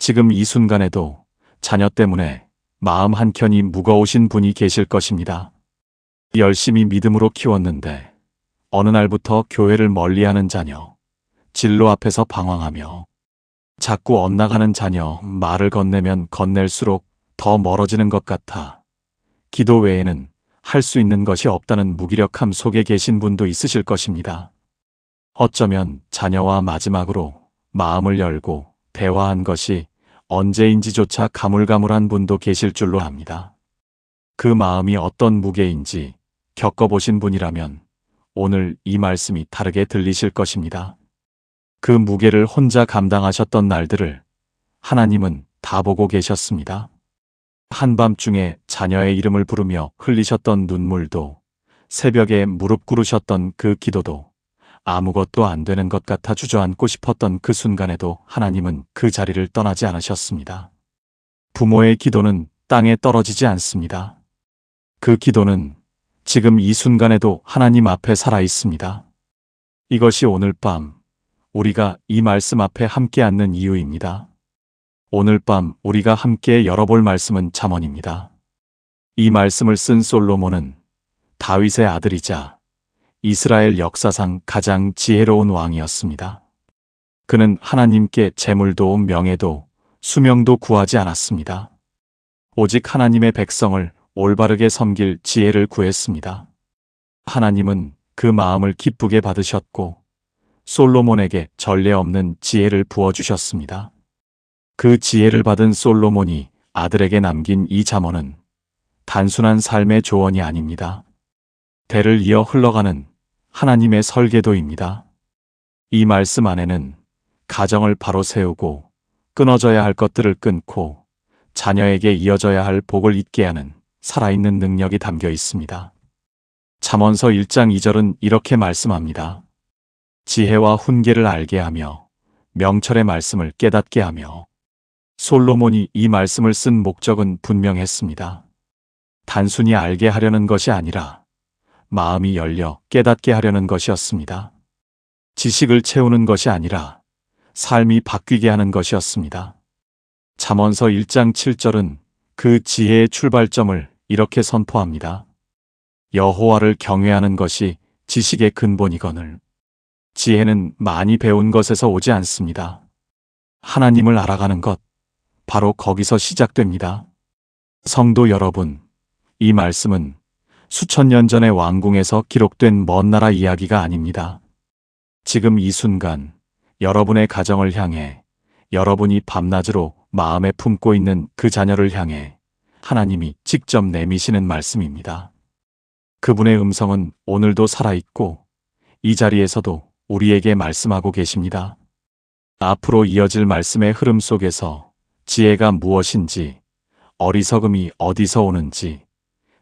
지금 이 순간에도 자녀 때문에 마음 한켠이 무거우신 분이 계실 것입니다. 열심히 믿음으로 키웠는데 어느 날부터 교회를 멀리하는 자녀, 진로 앞에서 방황하며 자꾸 엇나가는 자녀, 말을 건네면 건넬수록 더 멀어지는 것 같아 기도 외에는 할 수 있는 것이 없다는 무기력함 속에 계신 분도 있으실 것입니다. 어쩌면 자녀와 마지막으로 마음을 열고 대화한 것이 언제인지조차 가물가물한 분도 계실 줄로 압니다. 그 마음이 어떤 무게인지 겪어보신 분이라면 오늘 이 말씀이 다르게 들리실 것입니다. 그 무게를 혼자 감당하셨던 날들을 하나님은 다 보고 계셨습니다. 한밤중에 자녀의 이름을 부르며 흘리셨던 눈물도, 새벽에 무릎 꿇으셨던 그 기도도, 아무것도 안 되는 것 같아 주저앉고 싶었던 그 순간에도 하나님은 그 자리를 떠나지 않으셨습니다. 부모의 기도는 땅에 떨어지지 않습니다. 그 기도는 지금 이 순간에도 하나님 앞에 살아 있습니다. 이것이 오늘 밤 우리가 이 말씀 앞에 함께 앉는 이유입니다. 오늘 밤 우리가 함께 열어볼 말씀은 잠언입니다. 이 말씀을 쓴 솔로몬은 다윗의 아들이자 이스라엘 역사상 가장 지혜로운 왕이었습니다. 그는 하나님께 재물도 명예도 수명도 구하지 않았습니다. 오직 하나님의 백성을 올바르게 섬길 지혜를 구했습니다. 하나님은 그 마음을 기쁘게 받으셨고 솔로몬에게 전례 없는 지혜를 부어주셨습니다. 그 지혜를 받은 솔로몬이 아들에게 남긴 이 잠언은 단순한 삶의 조언이 아닙니다. 대를 이어 흘러가는 하나님의 설계도입니다. 이 말씀 안에는 가정을 바로 세우고 끊어져야 할 것들을 끊고 자녀에게 이어져야 할 복을 잇게 하는 살아있는 능력이 담겨 있습니다. 잠언서 1장 2절은 이렇게 말씀합니다. 지혜와 훈계를 알게 하며 명철의 말씀을 깨닫게 하며. 솔로몬이 이 말씀을 쓴 목적은 분명했습니다. 단순히 알게 하려는 것이 아니라 마음이 열려 깨닫게 하려는 것이었습니다. 지식을 채우는 것이 아니라 삶이 바뀌게 하는 것이었습니다. 잠언서 1장 7절은 그 지혜의 출발점을 이렇게 선포합니다. 여호와를 경외하는 것이 지식의 근본이거늘. 지혜는 많이 배운 것에서 오지 않습니다. 하나님을 알아가는 것, 바로 거기서 시작됩니다. 성도 여러분, 이 말씀은 수천 년 전의 왕궁에서 기록된 먼 나라 이야기가 아닙니다. 지금 이 순간 여러분의 가정을 향해, 여러분이 밤낮으로 마음에 품고 있는 그 자녀를 향해 하나님이 직접 내미시는 말씀입니다. 그분의 음성은 오늘도 살아있고 이 자리에서도 우리에게 말씀하고 계십니다. 앞으로 이어질 말씀의 흐름 속에서 지혜가 무엇인지, 어리석음이 어디서 오는지,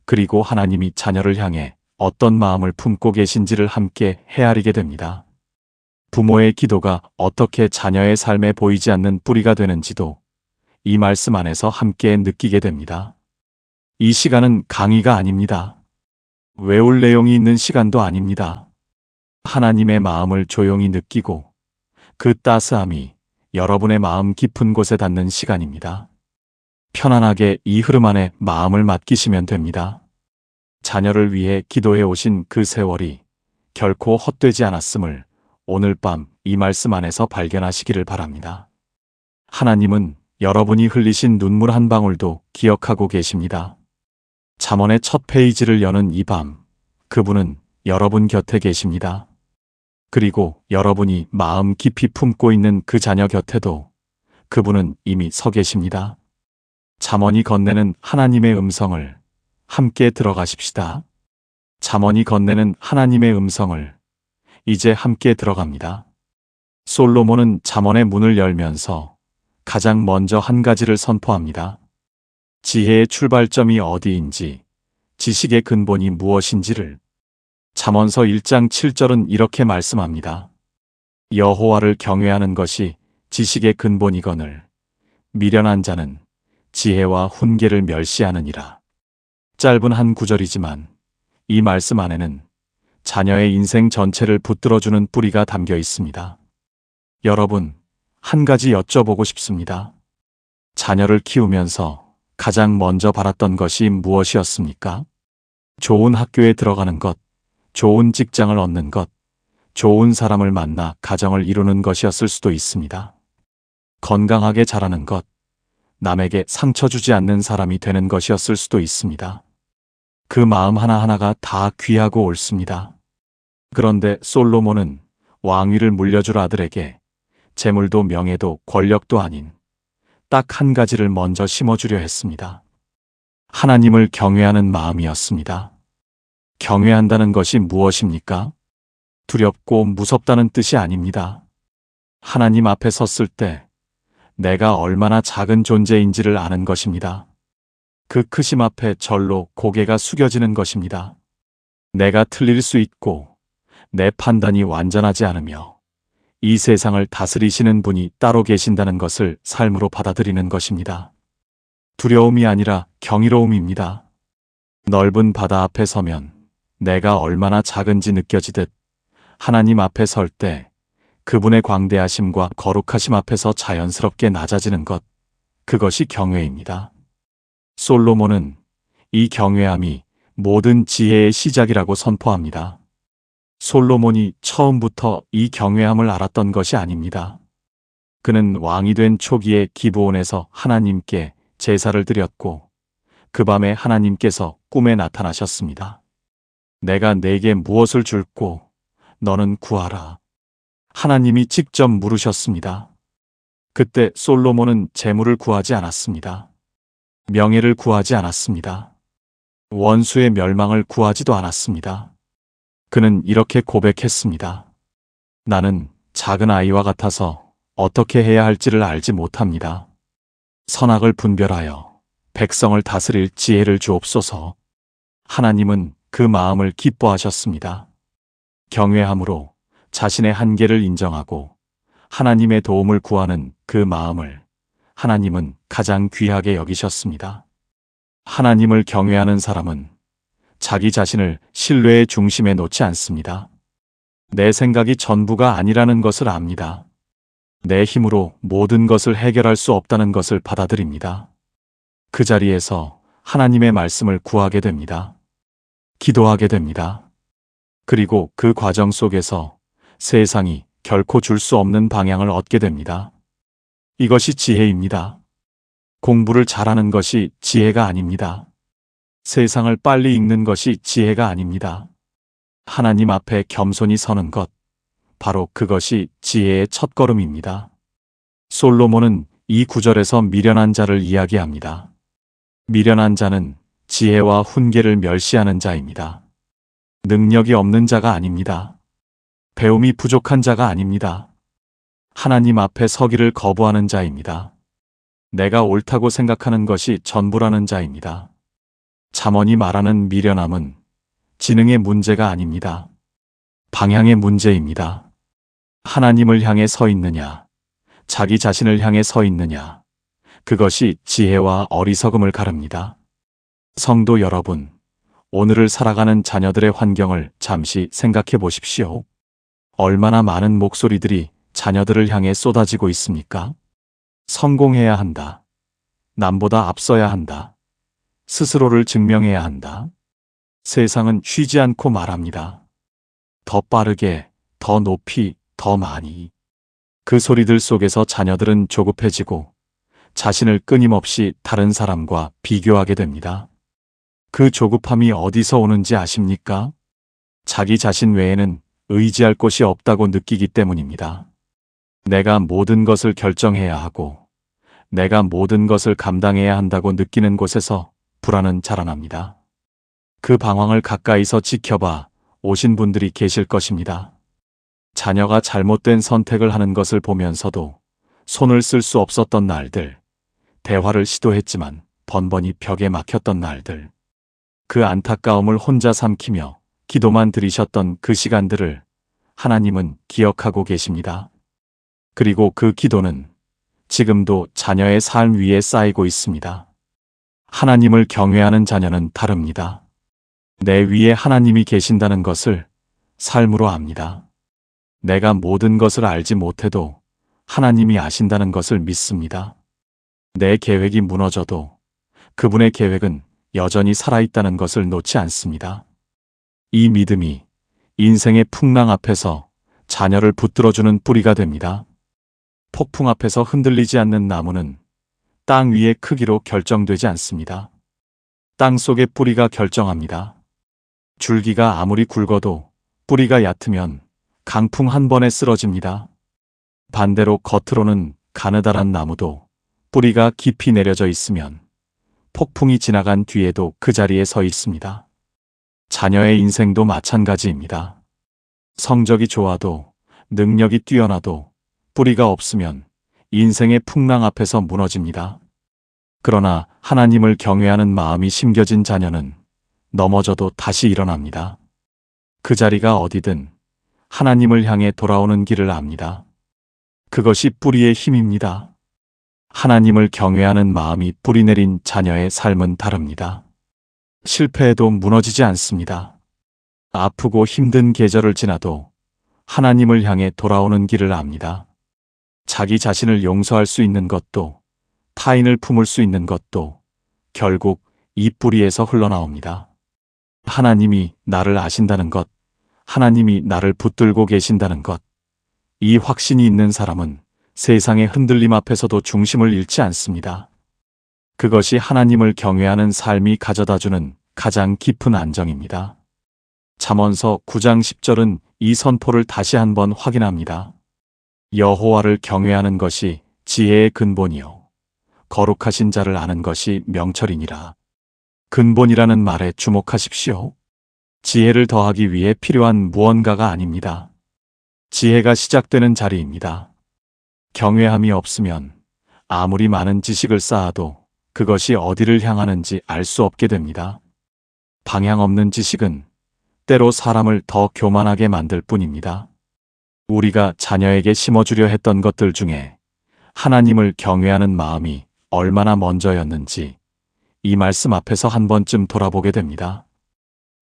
그리고 하나님이 자녀를 향해 어떤 마음을 품고 계신지를 함께 헤아리게 됩니다. 부모의 기도가 어떻게 자녀의 삶에 보이지 않는 뿌리가 되는지도 이 말씀 안에서 함께 느끼게 됩니다. 이 시간은 강의가 아닙니다. 외울 내용이 있는 시간도 아닙니다. 하나님의 마음을 조용히 느끼고 그 따스함이 여러분의 마음 깊은 곳에 닿는 시간입니다. 편안하게 이 흐름 안에 마음을 맡기시면 됩니다. 자녀를 위해 기도해 오신 그 세월이 결코 헛되지 않았음을 오늘 밤 이 말씀 안에서 발견하시기를 바랍니다. 하나님은 여러분이 흘리신 눈물 한 방울도 기억하고 계십니다. 잠언의 첫 페이지를 여는 이 밤, 그분은 여러분 곁에 계십니다. 그리고 여러분이 마음 깊이 품고 있는 그 자녀 곁에도 그분은 이미 서 계십니다. 잠언이 건네는 하나님의 음성을 함께 들어가십시다. 잠언이 건네는 하나님의 음성을 이제 함께 들어갑니다. 솔로몬은 잠언의 문을 열면서 가장 먼저 한 가지를 선포합니다. 지혜의 출발점이 어디인지, 지식의 근본이 무엇인지를. 잠언서 1장 7절은 이렇게 말씀합니다. 여호와를 경외하는 것이 지식의 근본이거늘 미련한 자는 지혜와 훈계를 멸시하느니라. 짧은 한 구절이지만 이 말씀 안에는 자녀의 인생 전체를 붙들어주는 뿌리가 담겨 있습니다. 여러분, 한 가지 여쭤보고 싶습니다. 자녀를 키우면서 가장 먼저 바랐던 것이 무엇이었습니까? 좋은 학교에 들어가는 것, 좋은 직장을 얻는 것, 좋은 사람을 만나 가정을 이루는 것이었을 수도 있습니다. 건강하게 자라는 것, 남에게 상처 주지 않는 사람이 되는 것이었을 수도 있습니다. 그 마음 하나하나가 다 귀하고 옳습니다. 그런데 솔로몬은 왕위를 물려줄 아들에게 재물도 명예도 권력도 아닌 딱 한 가지를 먼저 심어주려 했습니다. 하나님을 경외하는 마음이었습니다. 경외한다는 것이 무엇입니까? 두렵고 무섭다는 뜻이 아닙니다. 하나님 앞에 섰을 때 내가 얼마나 작은 존재인지를 아는 것입니다. 그 크심 앞에 절로 고개가 숙여지는 것입니다. 내가 틀릴 수 있고 내 판단이 완전하지 않으며 이 세상을 다스리시는 분이 따로 계신다는 것을 삶으로 받아들이는 것입니다. 두려움이 아니라 경이로움입니다. 넓은 바다 앞에 서면 내가 얼마나 작은지 느껴지듯 하나님 앞에 설 때 그분의 광대하심과 거룩하심 앞에서 자연스럽게 낮아지는 것, 그것이 경외입니다. 솔로몬은 이 경외함이 모든 지혜의 시작이라고 선포합니다. 솔로몬이 처음부터 이 경외함을 알았던 것이 아닙니다. 그는 왕이 된 초기에 기브온에서 하나님께 제사를 드렸고 그 밤에 하나님께서 꿈에 나타나셨습니다. 내가 네게 무엇을 줄고 너는 구하라. 하나님이 직접 물으셨습니다. 그때 솔로몬은 재물을 구하지 않았습니다. 명예를 구하지 않았습니다. 원수의 멸망을 구하지도 않았습니다. 그는 이렇게 고백했습니다. 나는 작은 아이와 같아서 어떻게 해야 할지를 알지 못합니다. 선악을 분별하여 백성을 다스릴 지혜를 주옵소서. 하나님은 그 마음을 기뻐하셨습니다. 경외함으로 자신의 한계를 인정하고 하나님의 도움을 구하는 그 마음을 하나님은 가장 귀하게 여기셨습니다. 하나님을 경외하는 사람은 자기 자신을 신뢰의 중심에 놓지 않습니다. 내 생각이 전부가 아니라는 것을 압니다. 내 힘으로 모든 것을 해결할 수 없다는 것을 받아들입니다. 그 자리에서 하나님의 말씀을 구하게 됩니다. 기도하게 됩니다. 그리고 그 과정 속에서 세상이 결코 줄 수 없는 방향을 얻게 됩니다. 이것이 지혜입니다. 공부를 잘하는 것이 지혜가 아닙니다. 세상을 빨리 읽는 것이 지혜가 아닙니다. 하나님 앞에 겸손히 서는 것, 바로 그것이 지혜의 첫걸음입니다. 솔로몬은 이 구절에서 미련한 자를 이야기합니다. 미련한 자는 지혜와 훈계를 멸시하는 자입니다. 능력이 없는 자가 아닙니다. 배움이 부족한 자가 아닙니다. 하나님 앞에 서기를 거부하는 자입니다. 내가 옳다고 생각하는 것이 전부라는 자입니다. 잠언이 말하는 미련함은 지능의 문제가 아닙니다. 방향의 문제입니다. 하나님을 향해 서 있느냐, 자기 자신을 향해 서 있느냐, 그것이 지혜와 어리석음을 가릅니다. 성도 여러분, 오늘을 살아가는 자녀들의 환경을 잠시 생각해 보십시오. 얼마나 많은 목소리들이 자녀들을 향해 쏟아지고 있습니까? 성공해야 한다. 남보다 앞서야 한다. 스스로를 증명해야 한다. 세상은 쉬지 않고 말합니다. 더 빠르게, 더 높이, 더 많이. 그 소리들 속에서 자녀들은 조급해지고 자신을 끊임없이 다른 사람과 비교하게 됩니다. 그 조급함이 어디서 오는지 아십니까? 자기 자신 외에는 의지할 곳이 없다고 느끼기 때문입니다. 내가 모든 것을 결정해야 하고 내가 모든 것을 감당해야 한다고 느끼는 곳에서 불안은 자라납니다. 그 방황을 가까이서 지켜봐 오신 분들이 계실 것입니다. 자녀가 잘못된 선택을 하는 것을 보면서도 손을 쓸 수 없었던 날들, 대화를 시도했지만 번번이 벽에 막혔던 날들, 그 안타까움을 혼자 삼키며 기도만 드리셨던 그 시간들을 하나님은 기억하고 계십니다. 그리고 그 기도는 지금도 자녀의 삶 위에 쌓이고 있습니다. 하나님을 경외하는 자녀는 다릅니다. 내 위에 하나님이 계신다는 것을 삶으로 압니다. 내가 모든 것을 알지 못해도 하나님이 아신다는 것을 믿습니다. 내 계획이 무너져도 그분의 계획은 여전히 살아있다는 것을 놓지 않습니다. 이 믿음이 인생의 풍랑 앞에서 자녀를 붙들어주는 뿌리가 됩니다. 폭풍 앞에서 흔들리지 않는 나무는 땅 위의 크기로 결정되지 않습니다. 땅 속의 뿌리가 결정합니다. 줄기가 아무리 굵어도 뿌리가 얕으면 강풍 한 번에 쓰러집니다. 반대로 겉으로는 가느다란 나무도 뿌리가 깊이 내려져 있으면 폭풍이 지나간 뒤에도 그 자리에 서 있습니다. 자녀의 인생도 마찬가지입니다. 성적이 좋아도 능력이 뛰어나도 뿌리가 없으면 인생의 풍랑 앞에서 무너집니다. 그러나 하나님을 경외하는 마음이 심겨진 자녀는 넘어져도 다시 일어납니다. 그 자리가 어디든 하나님을 향해 돌아오는 길을 압니다. 그것이 뿌리의 힘입니다. 하나님을 경외하는 마음이 뿌리내린 자녀의 삶은 다릅니다. 실패해도 무너지지 않습니다. 아프고 힘든 계절을 지나도 하나님을 향해 돌아오는 길을 압니다. 자기 자신을 용서할 수 있는 것도 타인을 품을 수 있는 것도 결국 이 뿌리에서 흘러나옵니다. 하나님이 나를 아신다는 것, 하나님이 나를 붙들고 계신다는 것, 이 확신이 있는 사람은 세상의 흔들림 앞에서도 중심을 잃지 않습니다. 그것이 하나님을 경외하는 삶이 가져다주는 가장 깊은 안정입니다. 잠언서 9장 10절은 이 선포를 다시 한번 확인합니다. 여호와를 경외하는 것이 지혜의 근본이요 거룩하신 자를 아는 것이 명철이니라. 근본이라는 말에 주목하십시오. 지혜를 더하기 위해 필요한 무언가가 아닙니다. 지혜가 시작되는 자리입니다. 경외함이 없으면 아무리 많은 지식을 쌓아도 그것이 어디를 향하는지 알 수 없게 됩니다. 방향 없는 지식은 때로 사람을 더 교만하게 만들 뿐입니다. 우리가 자녀에게 심어주려 했던 것들 중에 하나님을 경외하는 마음이 얼마나 먼저였는지 이 말씀 앞에서 한 번쯤 돌아보게 됩니다.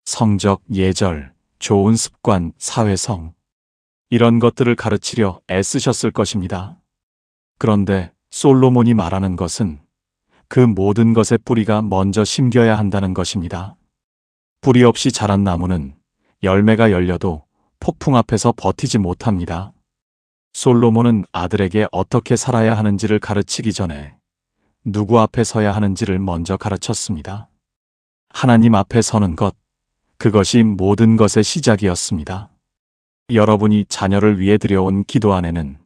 성적, 예절, 좋은 습관, 사회성 이런 것들을 가르치려 애쓰셨을 것입니다. 그런데 솔로몬이 말하는 것은 그 모든 것의 뿌리가 먼저 심겨야 한다는 것입니다. 뿌리 없이 자란 나무는 열매가 열려도 폭풍 앞에서 버티지 못합니다. 솔로몬은 아들에게 어떻게 살아야 하는지를 가르치기 전에 누구 앞에 서야 하는지를 먼저 가르쳤습니다. 하나님 앞에 서는 것, 그것이 모든 것의 시작이었습니다. 여러분이 자녀를 위해 드려온 기도 안에는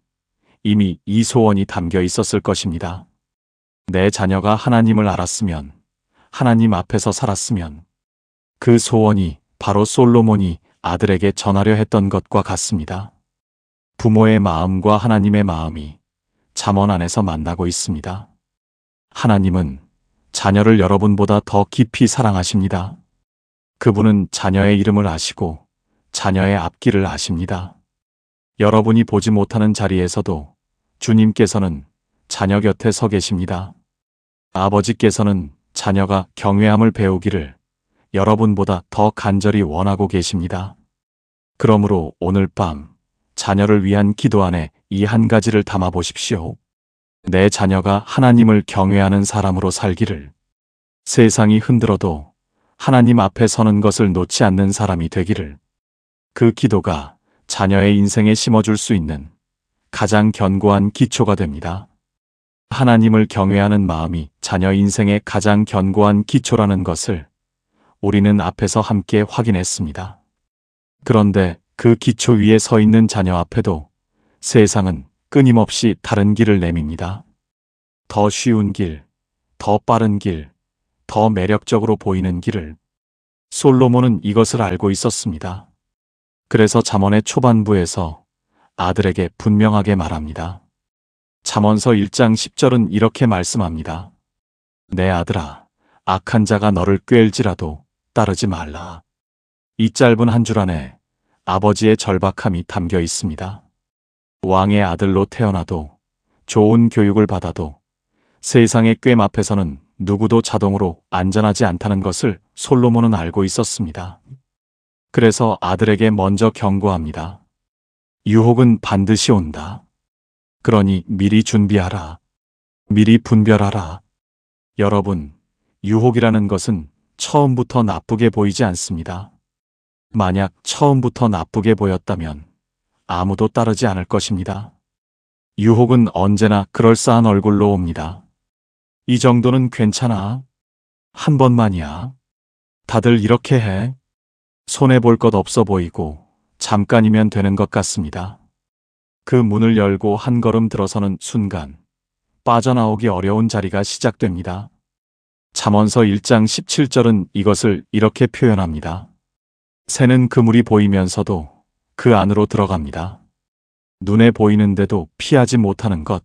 이미 이 소원이 담겨 있었을 것입니다. 내 자녀가 하나님을 알았으면, 하나님 앞에서 살았으면 그 소원이 바로 솔로몬이 아들에게 전하려 했던 것과 같습니다. 부모의 마음과 하나님의 마음이 잠언 안에서 만나고 있습니다. 하나님은 자녀를 여러분보다 더 깊이 사랑하십니다. 그분은 자녀의 이름을 아시고 자녀의 앞길을 아십니다. 여러분이 보지 못하는 자리에서도 주님께서는 자녀 곁에 서 계십니다. 아버지께서는 자녀가 경외함을 배우기를 여러분보다 더 간절히 원하고 계십니다. 그러므로 오늘 밤 자녀를 위한 기도 안에 이 한 가지를 담아 보십시오. 내 자녀가 하나님을 경외하는 사람으로 살기를, 세상이 흔들어도 하나님 앞에 서는 것을 놓지 않는 사람이 되기를. 그 기도가 자녀의 인생에 심어줄 수 있는 가장 견고한 기초가 됩니다. 하나님을 경외하는 마음이 자녀 인생의 가장 견고한 기초라는 것을 우리는 앞에서 함께 확인했습니다. 그런데 그 기초 위에 서 있는 자녀 앞에도 세상은 끊임없이 다른 길을 내밉니다. 더 쉬운 길, 더 빠른 길, 더 매력적으로 보이는 길을. 솔로몬은 이것을 알고 있었습니다. 그래서 잠언의 초반부에서 아들에게 분명하게 말합니다. 잠언서 1장 10절은 이렇게 말씀합니다. 내 아들아, 악한 자가 너를 꾀일지라도 따르지 말라. 이 짧은 한 줄 안에 아버지의 절박함이 담겨 있습니다. 왕의 아들로 태어나도 좋은 교육을 받아도 세상의 꾀 앞에서는 누구도 자동으로 안전하지 않다는 것을 솔로몬은 알고 있었습니다. 그래서 아들에게 먼저 경고합니다. 유혹은 반드시 온다. 그러니 미리 준비하라. 미리 분별하라. 여러분, 유혹이라는 것은 처음부터 나쁘게 보이지 않습니다. 만약 처음부터 나쁘게 보였다면 아무도 따르지 않을 것입니다. 유혹은 언제나 그럴싸한 얼굴로 옵니다. 이 정도는 괜찮아. 한 번만이야. 다들 이렇게 해. 손해볼 것 없어 보이고 잠깐이면 되는 것 같습니다. 그 문을 열고 한 걸음 들어서는 순간 빠져나오기 어려운 자리가 시작됩니다. 잠언서 1장 17절은 이것을 이렇게 표현합니다. 새는 그물이 보이면서도 그 안으로 들어갑니다. 눈에 보이는데도 피하지 못하는 것,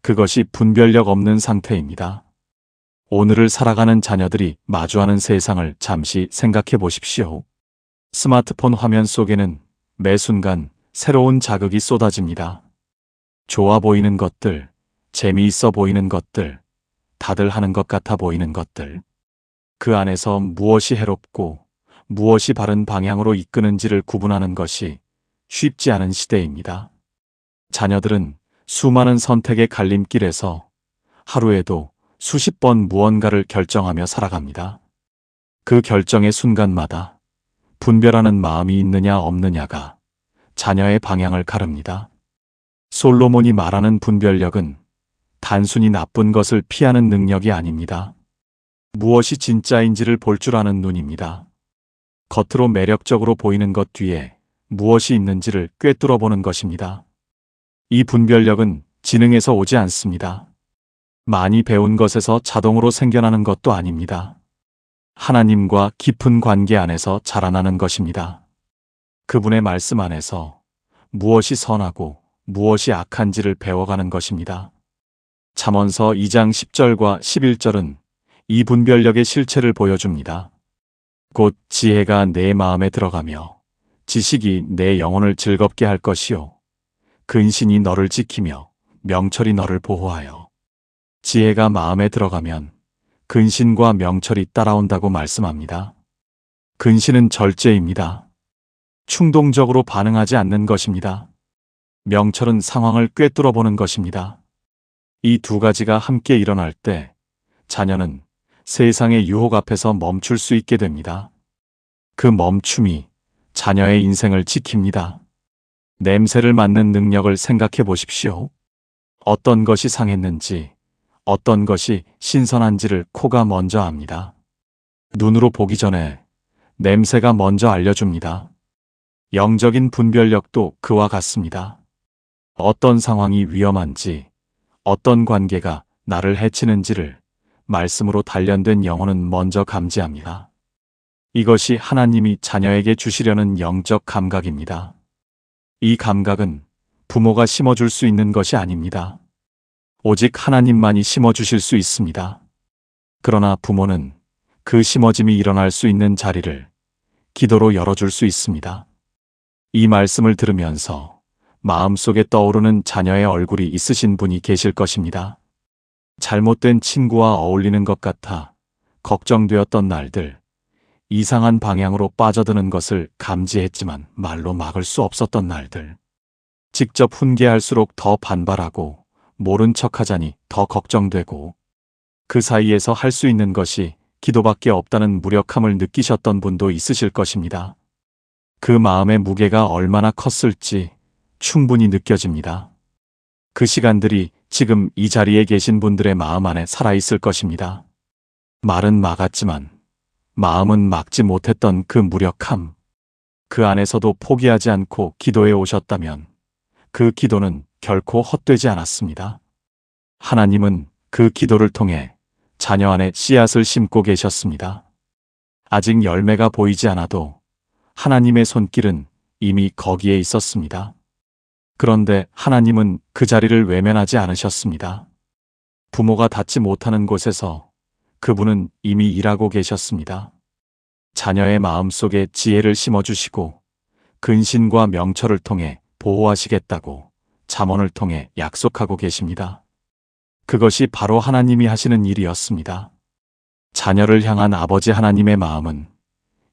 그것이 분별력 없는 상태입니다. 오늘을 살아가는 자녀들이 마주하는 세상을 잠시 생각해 보십시오. 스마트폰 화면 속에는 매 순간 새로운 자극이 쏟아집니다. 좋아 보이는 것들, 재미있어 보이는 것들, 다들 하는 것 같아 보이는 것들. 그 안에서 무엇이 해롭고 무엇이 바른 방향으로 이끄는지를 구분하는 것이 쉽지 않은 시대입니다. 자녀들은 수많은 선택의 갈림길에서 하루에도 수십 번 무언가를 결정하며 살아갑니다. 그 결정의 순간마다 분별하는 마음이 있느냐 없느냐가 자녀의 방향을 가릅니다. 솔로몬이 말하는 분별력은 단순히 나쁜 것을 피하는 능력이 아닙니다. 무엇이 진짜인지를 볼 줄 아는 눈입니다. 겉으로 매력적으로 보이는 것 뒤에 무엇이 있는지를 꿰뚫어 보는 것입니다. 이 분별력은 지능에서 오지 않습니다. 많이 배운 것에서 자동으로 생겨나는 것도 아닙니다. 하나님과 깊은 관계 안에서 자라나는 것입니다. 그분의 말씀 안에서 무엇이 선하고 무엇이 악한지를 배워가는 것입니다. 잠언서 2장 10절과 11절은 이 분별력의 실체를 보여줍니다. 곧 지혜가 내 마음에 들어가며 지식이 내 영혼을 즐겁게 할 것이요. 근신이 너를 지키며 명철이 너를 보호하여. 지혜가 마음에 들어가면 근신과 명철이 따라온다고 말씀합니다. 근신은 절제입니다. 충동적으로 반응하지 않는 것입니다. 명철은 상황을 꿰뚫어 보는 것입니다. 이 두 가지가 함께 일어날 때 자녀는 세상의 유혹 앞에서 멈출 수 있게 됩니다. 그 멈춤이 자녀의 인생을 지킵니다. 냄새를 맡는 능력을 생각해 보십시오. 어떤 것이 상했는지, 어떤 것이 신선한지를 코가 먼저 압니다. 눈으로 보기 전에 냄새가 먼저 알려줍니다. 영적인 분별력도 그와 같습니다. 어떤 상황이 위험한지, 어떤 관계가 나를 해치는지를 말씀으로 단련된 영혼은 먼저 감지합니다. 이것이 하나님이 자녀에게 주시려는 영적 감각입니다. 이 감각은 부모가 심어줄 수 있는 것이 아닙니다. 오직 하나님만이 심어주실 수 있습니다. 그러나 부모는 그 심어짐이 일어날 수 있는 자리를 기도로 열어줄 수 있습니다. 이 말씀을 들으면서 마음속에 떠오르는 자녀의 얼굴이 있으신 분이 계실 것입니다. 잘못된 친구와 어울리는 것 같아 걱정되었던 날들, 이상한 방향으로 빠져드는 것을 감지했지만 말로 막을 수 없었던 날들, 직접 훈계할수록 더 반발하고 모른 척하자니 더 걱정되고 그 사이에서 할 수 있는 것이 기도밖에 없다는 무력함을 느끼셨던 분도 있으실 것입니다. 그 마음의 무게가 얼마나 컸을지 충분히 느껴집니다. 그 시간들이 지금 이 자리에 계신 분들의 마음 안에 살아있을 것입니다. 말은 막았지만 마음은 막지 못했던 그 무력함, 그 안에서도 포기하지 않고 기도해 오셨다면 그 기도는 결코 헛되지 않았습니다. 하나님은 그 기도를 통해 자녀 안에 씨앗을 심고 계셨습니다. 아직 열매가 보이지 않아도 하나님의 손길은 이미 거기에 있었습니다. 그런데 하나님은 그 자리를 외면하지 않으셨습니다. 부모가 닿지 못하는 곳에서 그분은 이미 일하고 계셨습니다. 자녀의 마음속에 지혜를 심어주시고 근신과 명철을 통해 보호하시겠다고 잠언을 통해 약속하고 계십니다. 그것이 바로 하나님이 하시는 일이었습니다. 자녀를 향한 아버지 하나님의 마음은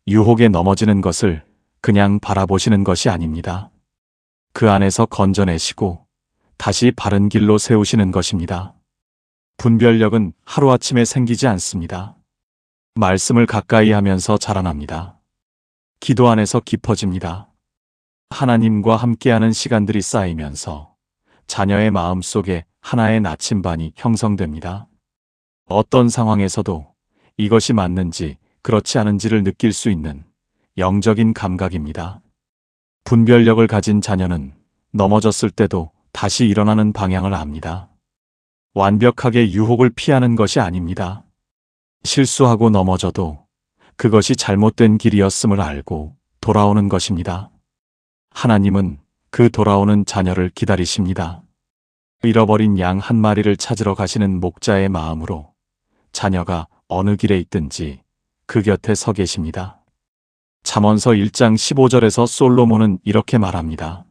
유혹에 넘어지는 것을 그냥 바라보시는 것이 아닙니다. 그 안에서 건져내시고 다시 바른 길로 세우시는 것입니다. 분별력은 하루아침에 생기지 않습니다. 말씀을 가까이 하면서 자라납니다. 기도 안에서 깊어집니다. 하나님과 함께하는 시간들이 쌓이면서 자녀의 마음 속에 하나의 나침반이 형성됩니다. 어떤 상황에서도 이것이 맞는지 그렇지 않은지를 느낄 수 있는 영적인 감각입니다. 분별력을 가진 자녀는 넘어졌을 때도 다시 일어나는 방향을 압니다. 완벽하게 유혹을 피하는 것이 아닙니다. 실수하고 넘어져도 그것이 잘못된 길이었음을 알고 돌아오는 것입니다. 하나님은 그 돌아오는 자녀를 기다리십니다. 잃어버린 양 한 마리를 찾으러 가시는 목자의 마음으로 자녀가 어느 길에 있든지 그 곁에 서 계십니다. 잠언서 1장 15절에서 솔로몬은 이렇게 말합니다.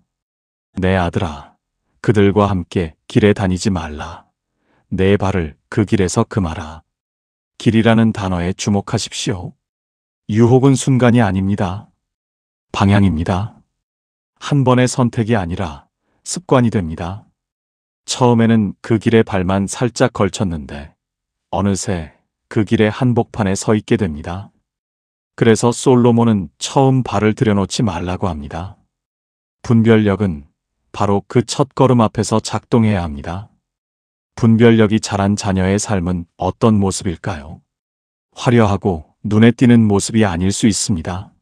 내 아들아, 그들과 함께 길에 다니지 말라. 내 발을 그 길에서 금하라. 길이라는 단어에 주목하십시오. 유혹은 순간이 아닙니다. 방향입니다. 한 번의 선택이 아니라 습관이 됩니다. 처음에는 그 길에 발만 살짝 걸쳤는데 어느새 그 길의 한복판에 서 있게 됩니다. 그래서 솔로몬은 처음 발을 들여놓지 말라고 합니다. 분별력은 바로 그 첫 걸음 앞에서 작동해야 합니다. 분별력이 자란 자녀의 삶은 어떤 모습일까요? 화려하고 눈에 띄는 모습이 아닐 수 있습니다.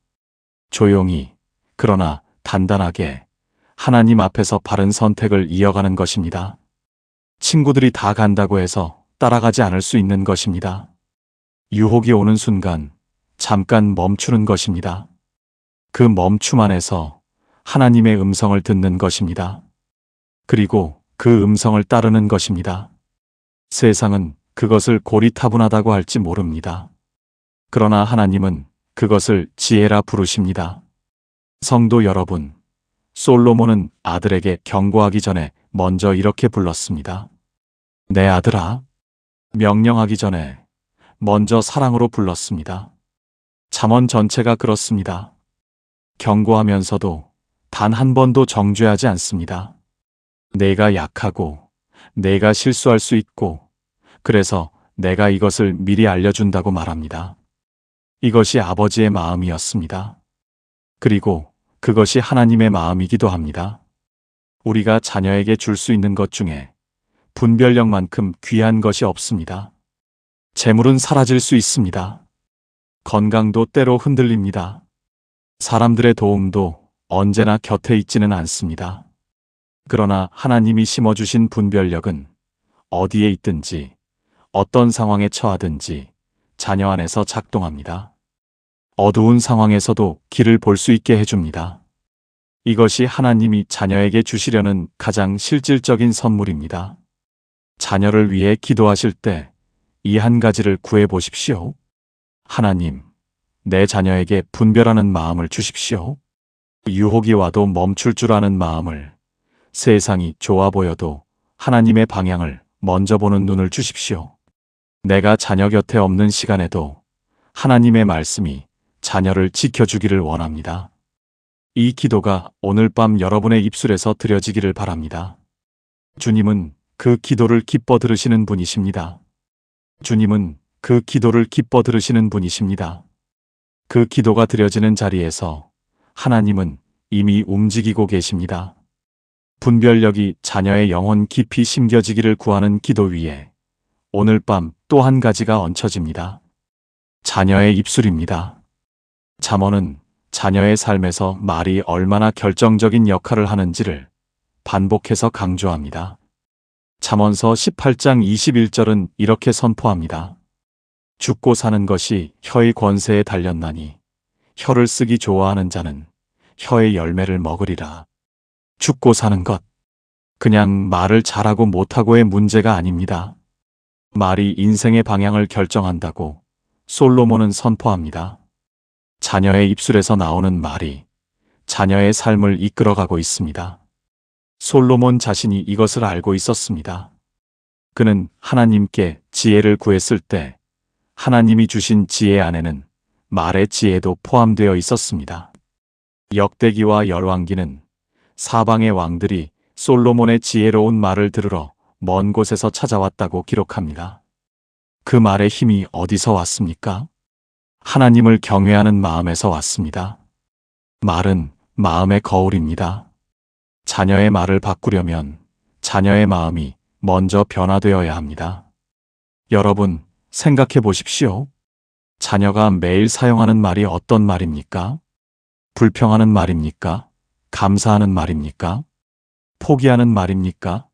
조용히, 그러나 단단하게 하나님 앞에서 바른 선택을 이어가는 것입니다. 친구들이 다 간다고 해서 따라가지 않을 수 있는 것입니다. 유혹이 오는 순간 잠깐 멈추는 것입니다. 그 멈춤 안에서 하나님의 음성을 듣는 것입니다. 그리고 그 음성을 따르는 것입니다. 세상은 그것을 고리타분하다고 할지 모릅니다. 그러나 하나님은 그것을 지혜라 부르십니다. 성도 여러분, 솔로몬은 아들에게 경고하기 전에 먼저 이렇게 불렀습니다. 내 아들아. 명령하기 전에 먼저 사랑으로 불렀습니다. 잠언 전체가 그렇습니다. 경고하면서도 단 한 번도 정죄하지 않습니다. 내가 약하고 내가 실수할 수 있고 그래서 내가 이것을 미리 알려준다고 말합니다. 이것이 아버지의 마음이었습니다. 그리고 그것이 하나님의 마음이기도 합니다. 우리가 자녀에게 줄 수 있는 것 중에 분별력만큼 귀한 것이 없습니다. 재물은 사라질 수 있습니다. 건강도 때로 흔들립니다. 사람들의 도움도 언제나 곁에 있지는 않습니다. 그러나 하나님이 심어주신 분별력은 어디에 있든지 어떤 상황에 처하든지 자녀 안에서 작동합니다. 어두운 상황에서도 길을 볼 수 있게 해줍니다. 이것이 하나님이 자녀에게 주시려는 가장 실질적인 선물입니다. 자녀를 위해 기도하실 때 이 한 가지를 구해 보십시오. 하나님, 내 자녀에게 분별하는 마음을 주십시오. 유혹이 와도 멈출 줄 아는 마음을, 세상이 좋아 보여도 하나님의 방향을 먼저 보는 눈을 주십시오. 내가 자녀 곁에 없는 시간에도 하나님의 말씀이 자녀를 지켜주기를 원합니다. 이 기도가 오늘 밤 여러분의 입술에서 드려지기를 바랍니다. 주님은 그 기도를 기뻐 들으시는 분이십니다. 주님은 그 기도를 기뻐 들으시는 분이십니다. 그 기도가 드려지는 자리에서 하나님은 이미 움직이고 계십니다. 분별력이 자녀의 영혼 깊이 심겨지기를 구하는 기도 위에 오늘 밤 또 한 가지가 얹혀집니다. 자녀의 입술입니다. 잠언은 자녀의 삶에서 말이 얼마나 결정적인 역할을 하는지를 반복해서 강조합니다. 잠언서 18장 21절은 이렇게 선포합니다. 죽고 사는 것이 혀의 권세에 달렸나니 혀를 쓰기 좋아하는 자는 혀의 열매를 먹으리라. 죽고 사는 것, 그냥 말을 잘하고 못하고의 문제가 아닙니다. 말이 인생의 방향을 결정한다고 솔로몬은 선포합니다. 자녀의 입술에서 나오는 말이 자녀의 삶을 이끌어가고 있습니다. 솔로몬 자신이 이것을 알고 있었습니다. 그는 하나님께 지혜를 구했을 때 하나님이 주신 지혜 안에는 말의 지혜도 포함되어 있었습니다. 역대기와 열왕기는 사방의 왕들이 솔로몬의 지혜로운 말을 들으러 먼 곳에서 찾아왔다고 기록합니다. 그 말의 힘이 어디서 왔습니까? 하나님을 경외하는 마음에서 왔습니다. 말은 마음의 거울입니다. 자녀의 말을 바꾸려면 자녀의 마음이 먼저 변화되어야 합니다. 여러분, 생각해 보십시오. 자녀가 매일 사용하는 말이 어떤 말입니까? 불평하는 말입니까? 감사하는 말입니까? 포기하는 말입니까?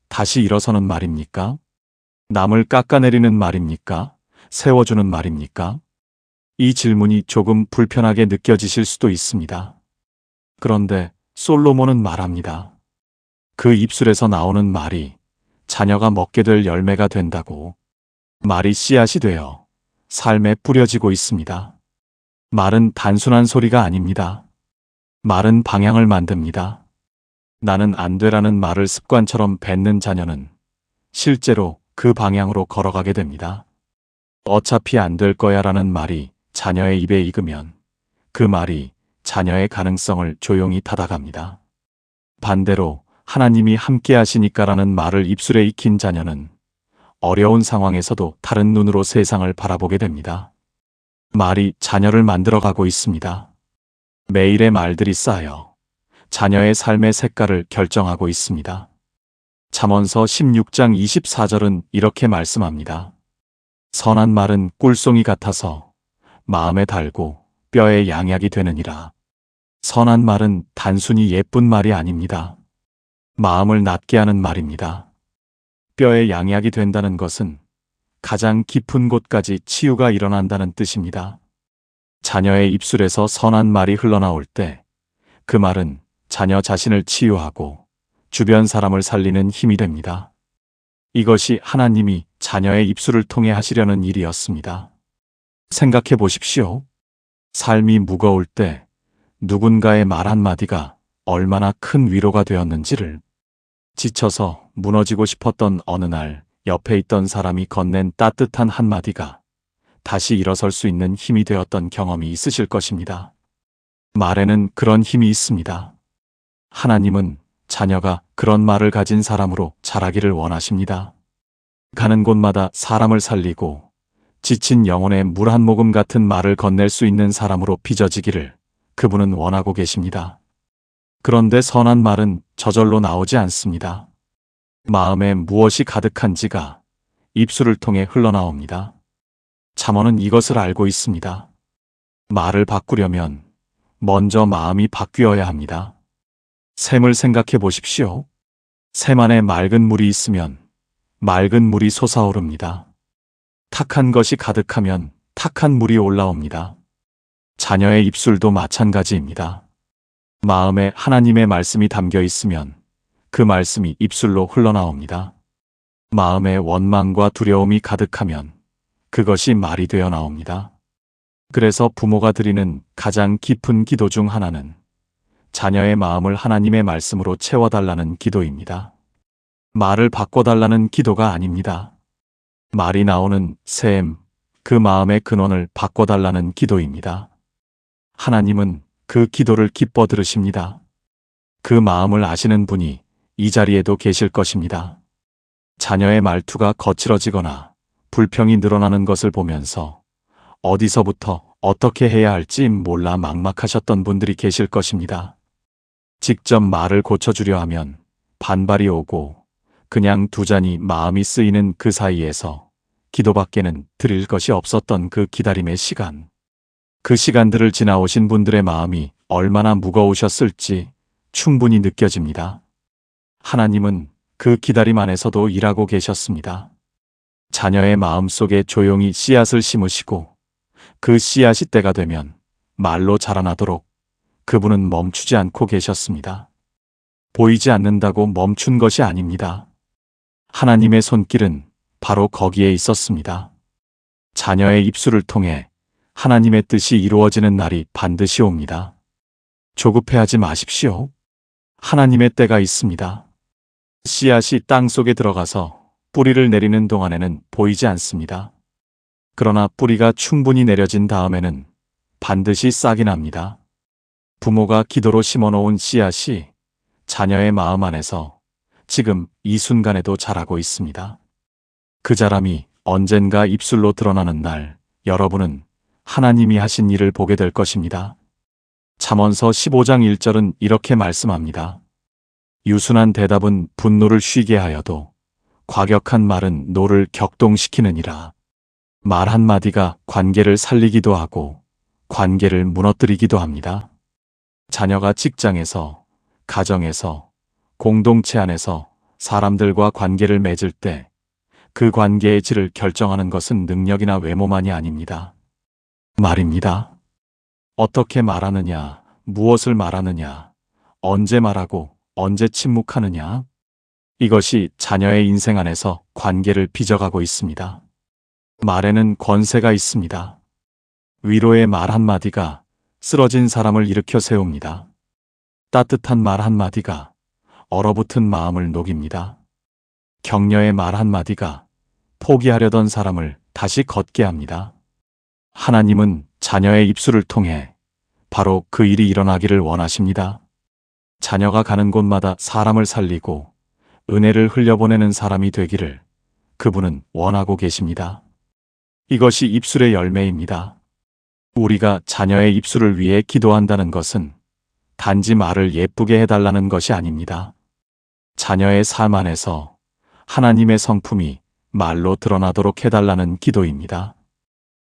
다시 일어서는 말입니까? 남을 깎아내리는 말입니까? 세워주는 말입니까? 이 질문이 조금 불편하게 느껴지실 수도 있습니다. 그런데 솔로몬은 말합니다. 그 입술에서 나오는 말이 자녀가 먹게 될 열매가 된다고. 말이 씨앗이 되어 삶에 뿌려지고 있습니다. 말은 단순한 소리가 아닙니다. 말은 방향을 만듭니다. 나는 안 되라는 말을 습관처럼 뱉는 자녀는 실제로 그 방향으로 걸어가게 됩니다. 어차피 안 될 거야 라는 말이 자녀의 입에 익으면 그 말이 자녀의 가능성을 조용히 닫아갑니다. 반대로 하나님이 함께 하시니까라는 말을 입술에 익힌 자녀는 어려운 상황에서도 다른 눈으로 세상을 바라보게 됩니다. 말이 자녀를 만들어가고 있습니다. 매일의 말들이 쌓여 자녀의 삶의 색깔을 결정하고 있습니다. 잠언서 16장 24절은 이렇게 말씀합니다. 선한 말은 꿀송이 같아서 마음에 달고 뼈에 양약이 되느니라. 선한 말은 단순히 예쁜 말이 아닙니다. 마음을 낫게 하는 말입니다. 뼈에 양약이 된다는 것은 가장 깊은 곳까지 치유가 일어난다는 뜻입니다. 자녀의 입술에서 선한 말이 흘러나올 때 그 말은 자녀 자신을 치유하고 주변 사람을 살리는 힘이 됩니다. 이것이 하나님이 자녀의 입술을 통해 하시려는 일이었습니다. 생각해 보십시오. 삶이 무거울 때 누군가의 말 한마디가 얼마나 큰 위로가 되었는지를. 지쳐서 무너지고 싶었던 어느 날 옆에 있던 사람이 건넨 따뜻한 한마디가 다시 일어설 수 있는 힘이 되었던 경험이 있으실 것입니다. 말에는 그런 힘이 있습니다. 하나님은 자녀가 그런 말을 가진 사람으로 자라기를 원하십니다. 가는 곳마다 사람을 살리고 지친 영혼에 물 한 모금 같은 말을 건넬 수 있는 사람으로 빚어지기를 그분은 원하고 계십니다. 그런데 선한 말은 저절로 나오지 않습니다. 마음에 무엇이 가득한지가 입술을 통해 흘러나옵니다. 잠언은 이것을 알고 있습니다. 말을 바꾸려면 먼저 마음이 바뀌어야 합니다. 샘을 생각해 보십시오. 샘 안에 맑은 물이 있으면 맑은 물이 솟아오릅니다. 탁한 것이 가득하면 탁한 물이 올라옵니다. 자녀의 입술도 마찬가지입니다. 마음에 하나님의 말씀이 담겨 있으면 그 말씀이 입술로 흘러나옵니다. 마음에 원망과 두려움이 가득하면 그것이 말이 되어 나옵니다. 그래서 부모가 드리는 가장 깊은 기도 중 하나는 자녀의 마음을 하나님의 말씀으로 채워달라는 기도입니다. 말을 바꿔달라는 기도가 아닙니다. 말이 나오는 샘, 그 마음의 근원을 바꿔달라는 기도입니다. 하나님은 그 기도를 기뻐 들으십니다. 그 마음을 아시는 분이 이 자리에도 계실 것입니다. 자녀의 말투가 거칠어지거나 불평이 늘어나는 것을 보면서 어디서부터 어떻게 해야 할지 몰라 막막하셨던 분들이 계실 것입니다. 직접 말을 고쳐주려 하면 반발이 오고 그냥 두자니 마음이 쓰이는 그 사이에서 기도밖에는 드릴 것이 없었던 그 기다림의 시간. 그 시간들을 지나오신 분들의 마음이 얼마나 무거우셨을지 충분히 느껴집니다. 하나님은 그 기다림 안에서도 일하고 계셨습니다. 자녀의 마음 속에 조용히 씨앗을 심으시고 그 씨앗이 때가 되면 말로 자라나도록 그분은 멈추지 않고 계셨습니다. 보이지 않는다고 멈춘 것이 아닙니다. 하나님의 손길은 바로 거기에 있었습니다. 자녀의 입술을 통해 하나님의 뜻이 이루어지는 날이 반드시 옵니다. 조급해하지 마십시오. 하나님의 때가 있습니다. 씨앗이 땅 속에 들어가서 뿌리를 내리는 동안에는 보이지 않습니다. 그러나 뿌리가 충분히 내려진 다음에는 반드시 싹이 납니다. 부모가 기도로 심어놓은 씨앗이 자녀의 마음 안에서 지금 이 순간에도 자라고 있습니다. 그 자람이 언젠가 입술로 드러나는 날, 여러분은 하나님이 하신 일을 보게 될 것입니다. 잠언서 15장 1절은 이렇게 말씀합니다. 유순한 대답은 분노를 쉬게 하여도 과격한 말은 노를 격동시키느니라. 말 한마디가 관계를 살리기도 하고 관계를 무너뜨리기도 합니다. 자녀가 직장에서, 가정에서, 공동체 안에서 사람들과 관계를 맺을 때 그 관계의 질을 결정하는 것은 능력이나 외모만이 아닙니다. 말입니다. 어떻게 말하느냐, 무엇을 말하느냐, 언제 말하고 언제 침묵하느냐. 이것이 자녀의 인생 안에서 관계를 빚어가고 있습니다. 말에는 권세가 있습니다. 위로의 말 한마디가 쓰러진 사람을 일으켜 세웁니다. 따뜻한 말 한마디가 얼어붙은 마음을 녹입니다. 격려의 말 한마디가 포기하려던 사람을 다시 걷게 합니다. 하나님은 자녀의 입술을 통해 바로 그 일이 일어나기를 원하십니다. 자녀가 가는 곳마다 사람을 살리고 은혜를 흘려보내는 사람이 되기를 그분은 원하고 계십니다. 이것이 입술의 열매입니다. 우리가 자녀의 입술을 위해 기도한다는 것은 단지 말을 예쁘게 해달라는 것이 아닙니다. 자녀의 삶 안에서 하나님의 성품이 말로 드러나도록 해달라는 기도입니다.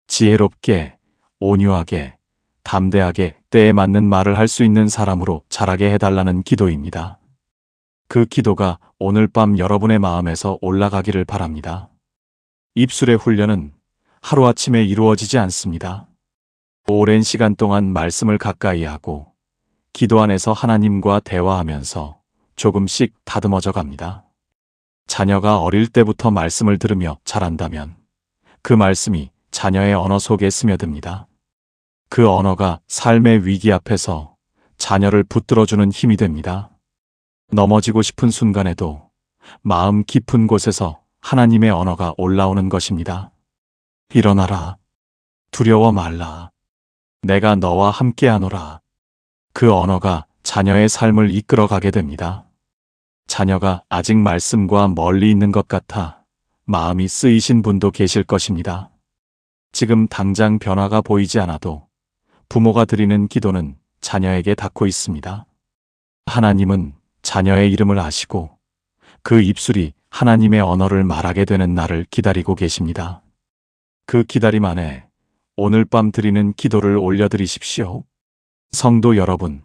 지혜롭게, 온유하게, 담대하게 때에 맞는 말을 할 수 있는 사람으로 자라게 해달라는 기도입니다. 그 기도가 오늘 밤 여러분의 마음에서 올라가기를 바랍니다. 입술의 훈련은 하루아침에 이루어지지 않습니다. 오랜 시간 동안 말씀을 가까이 하고 기도 안에서 하나님과 대화하면서 조금씩 다듬어져 갑니다. 자녀가 어릴 때부터 말씀을 들으며 자란다면 그 말씀이 자녀의 언어 속에 스며듭니다. 그 언어가 삶의 위기 앞에서 자녀를 붙들어주는 힘이 됩니다. 넘어지고 싶은 순간에도 마음 깊은 곳에서 하나님의 언어가 올라오는 것입니다. 일어나라. 두려워 말라. 내가 너와 함께하노라. 그 언어가 자녀의 삶을 이끌어가게 됩니다. 자녀가 아직 말씀과 멀리 있는 것 같아 마음이 쓰이신 분도 계실 것입니다. 지금 당장 변화가 보이지 않아도 부모가 드리는 기도는 자녀에게 닿고 있습니다. 하나님은 자녀의 이름을 아시고 그 입술이 하나님의 언어를 말하게 되는 날을 기다리고 계십니다. 그 기다림 안에 오늘 밤 드리는 기도를 올려드리십시오. 성도 여러분,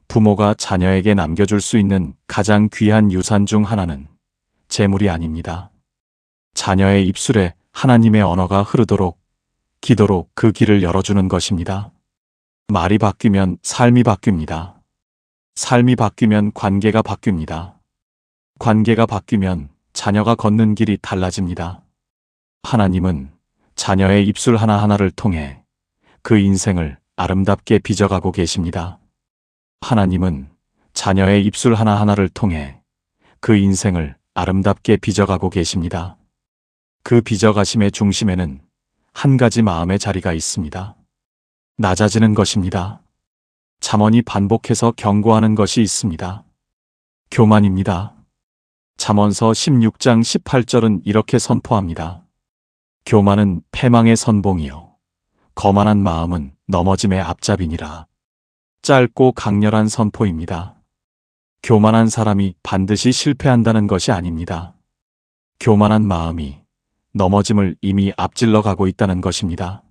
부모가 자녀에게 남겨줄 수 있는 가장 귀한 유산 중 하나는 재물이 아닙니다. 자녀의 입술에 하나님의 언어가 흐르도록 기도로 그 길을 열어주는 것입니다. 말이 바뀌면 삶이 바뀝니다. 삶이 바뀌면 관계가 바뀝니다. 관계가 바뀌면 자녀가 걷는 길이 달라집니다. 하나님은 자녀의 입술 하나하나를 통해 그 인생을 아름답게 빚어가고 계십니다. 하나님은 자녀의 입술 하나하나를 통해 그 인생을 아름답게 빚어가고 계십니다. 그 빚어가심의 중심에는 한 가지 마음의 자리가 있습니다. 낮아지는 것입니다. 잠언이 반복해서 경고하는 것이 있습니다. 교만입니다. 잠언서 16장 18절은 이렇게 선포합니다. 교만은 패망의 선봉이요 거만한 마음은 넘어짐의 앞잡이니라. 짧고 강렬한 선포입니다. 교만한 사람이 반드시 실패한다는 것이 아닙니다. 교만한 마음이 넘어짐을 이미 앞질러 가고 있다는 것입니다.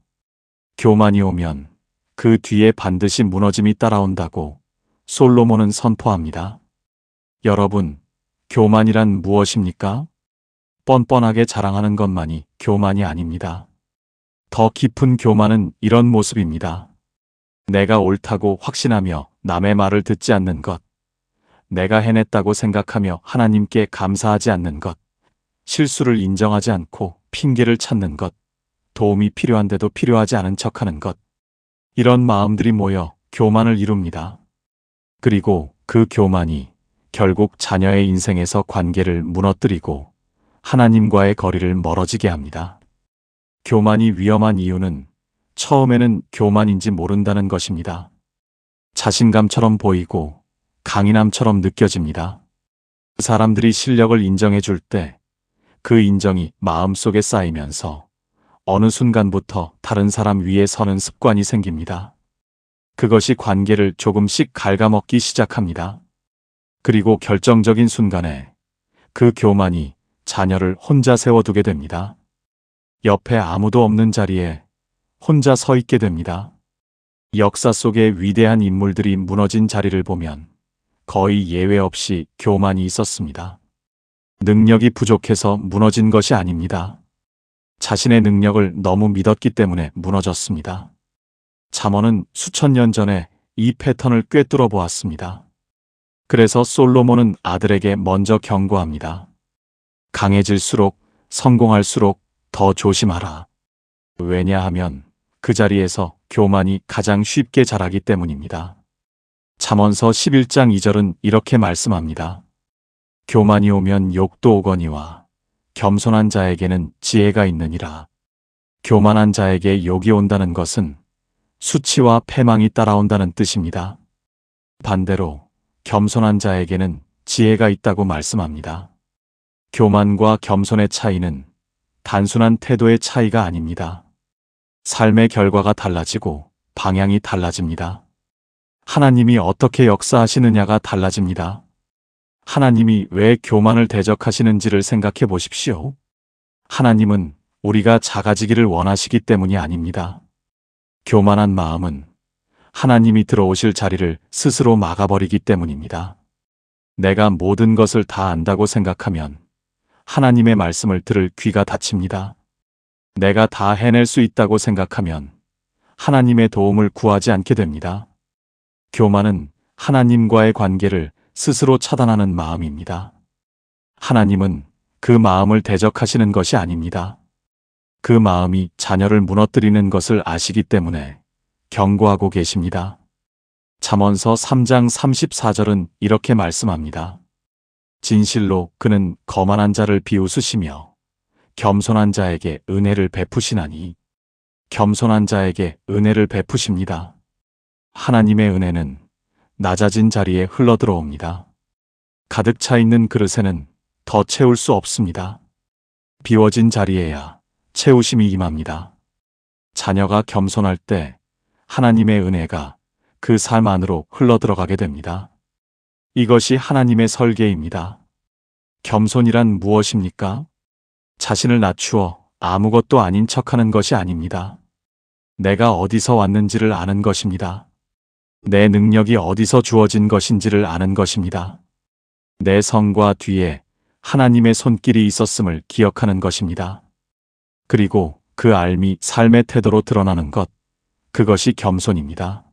교만이 오면 그 뒤에 반드시 무너짐이 따라온다고 솔로몬은 선포합니다. 여러분, 교만이란 무엇입니까? 뻔뻔하게 자랑하는 것만이 교만이 아닙니다. 더 깊은 교만은 이런 모습입니다. 내가 옳다고 확신하며 남의 말을 듣지 않는 것, 내가 해냈다고 생각하며 하나님께 감사하지 않는 것, 실수를 인정하지 않고 핑계를 찾는 것, 도움이 필요한데도 필요하지 않은 척하는 것, 이런 마음들이 모여 교만을 이룹니다. 그리고 그 교만이 결국 자녀의 인생에서 관계를 무너뜨리고 하나님과의 거리를 멀어지게 합니다. 교만이 위험한 이유는 처음에는 교만인지 모른다는 것입니다. 자신감처럼 보이고 강인함처럼 느껴집니다. 사람들이 실력을 인정해 줄 때 그 인정이 마음속에 쌓이면서 어느 순간부터 다른 사람 위에 서는 습관이 생깁니다. 그것이 관계를 조금씩 갉아먹기 시작합니다. 그리고 결정적인 순간에 그 교만이 자녀를 혼자 세워두게 됩니다. 옆에 아무도 없는 자리에 혼자 서 있게 됩니다. 역사 속의 위대한 인물들이 무너진 자리를 보면 거의 예외 없이 교만이 있었습니다. 능력이 부족해서 무너진 것이 아닙니다. 자신의 능력을 너무 믿었기 때문에 무너졌습니다. 잠언은 수천 년 전에 이 패턴을 꿰뚫어 보았습니다. 그래서 솔로몬은 아들에게 먼저 경고합니다. 강해질수록, 성공할수록 더 조심하라. 왜냐하면 그 자리에서 교만이 가장 쉽게 자라기 때문입니다. 잠언서 11장 2절은 이렇게 말씀합니다. 교만이 오면 욕도 오거니와 겸손한 자에게는 지혜가 있느니라. 교만한 자에게 욕이 온다는 것은 수치와 패망이 따라온다는 뜻입니다. 반대로 겸손한 자에게는 지혜가 있다고 말씀합니다. 교만과 겸손의 차이는 단순한 태도의 차이가 아닙니다. 삶의 결과가 달라지고 방향이 달라집니다. 하나님이 어떻게 역사하시느냐가 달라집니다. 하나님이 왜 교만을 대적하시는지를 생각해 보십시오. 하나님은 우리가 작아지기를 원하시기 때문이 아닙니다. 교만한 마음은 하나님이 들어오실 자리를 스스로 막아버리기 때문입니다. 내가 모든 것을 다 안다고 생각하면 하나님의 말씀을 들을 귀가 닫힙니다. 내가 다 해낼 수 있다고 생각하면 하나님의 도움을 구하지 않게 됩니다. 교만은 하나님과의 관계를 스스로 차단하는 마음입니다. 하나님은 그 마음을 대적하시는 것이 아닙니다. 그 마음이 자녀를 무너뜨리는 것을 아시기 때문에 경고하고 계십니다. 잠언서 3장 34절은 이렇게 말씀합니다. 진실로 그는 거만한 자를 비웃으시며 겸손한 자에게 은혜를 베푸시나니. 겸손한 자에게 은혜를 베푸십니다. 하나님의 은혜는 낮아진 자리에 흘러들어옵니다. 가득 차 있는 그릇에는 더 채울 수 없습니다. 비워진 자리에야 채우심이 임합니다. 자녀가 겸손할 때 하나님의 은혜가 그 삶 안으로 흘러들어가게 됩니다. 이것이 하나님의 설계입니다. 겸손이란 무엇입니까? 자신을 낮추어 아무것도 아닌 척하는 것이 아닙니다. 내가 어디서 왔는지를 아는 것입니다. 내 능력이 어디서 주어진 것인지를 아는 것입니다. 내 성과 뒤에 하나님의 손길이 있었음을 기억하는 것입니다. 그리고 그 알미 삶의 태도로 드러나는 것, 그것이 겸손입니다.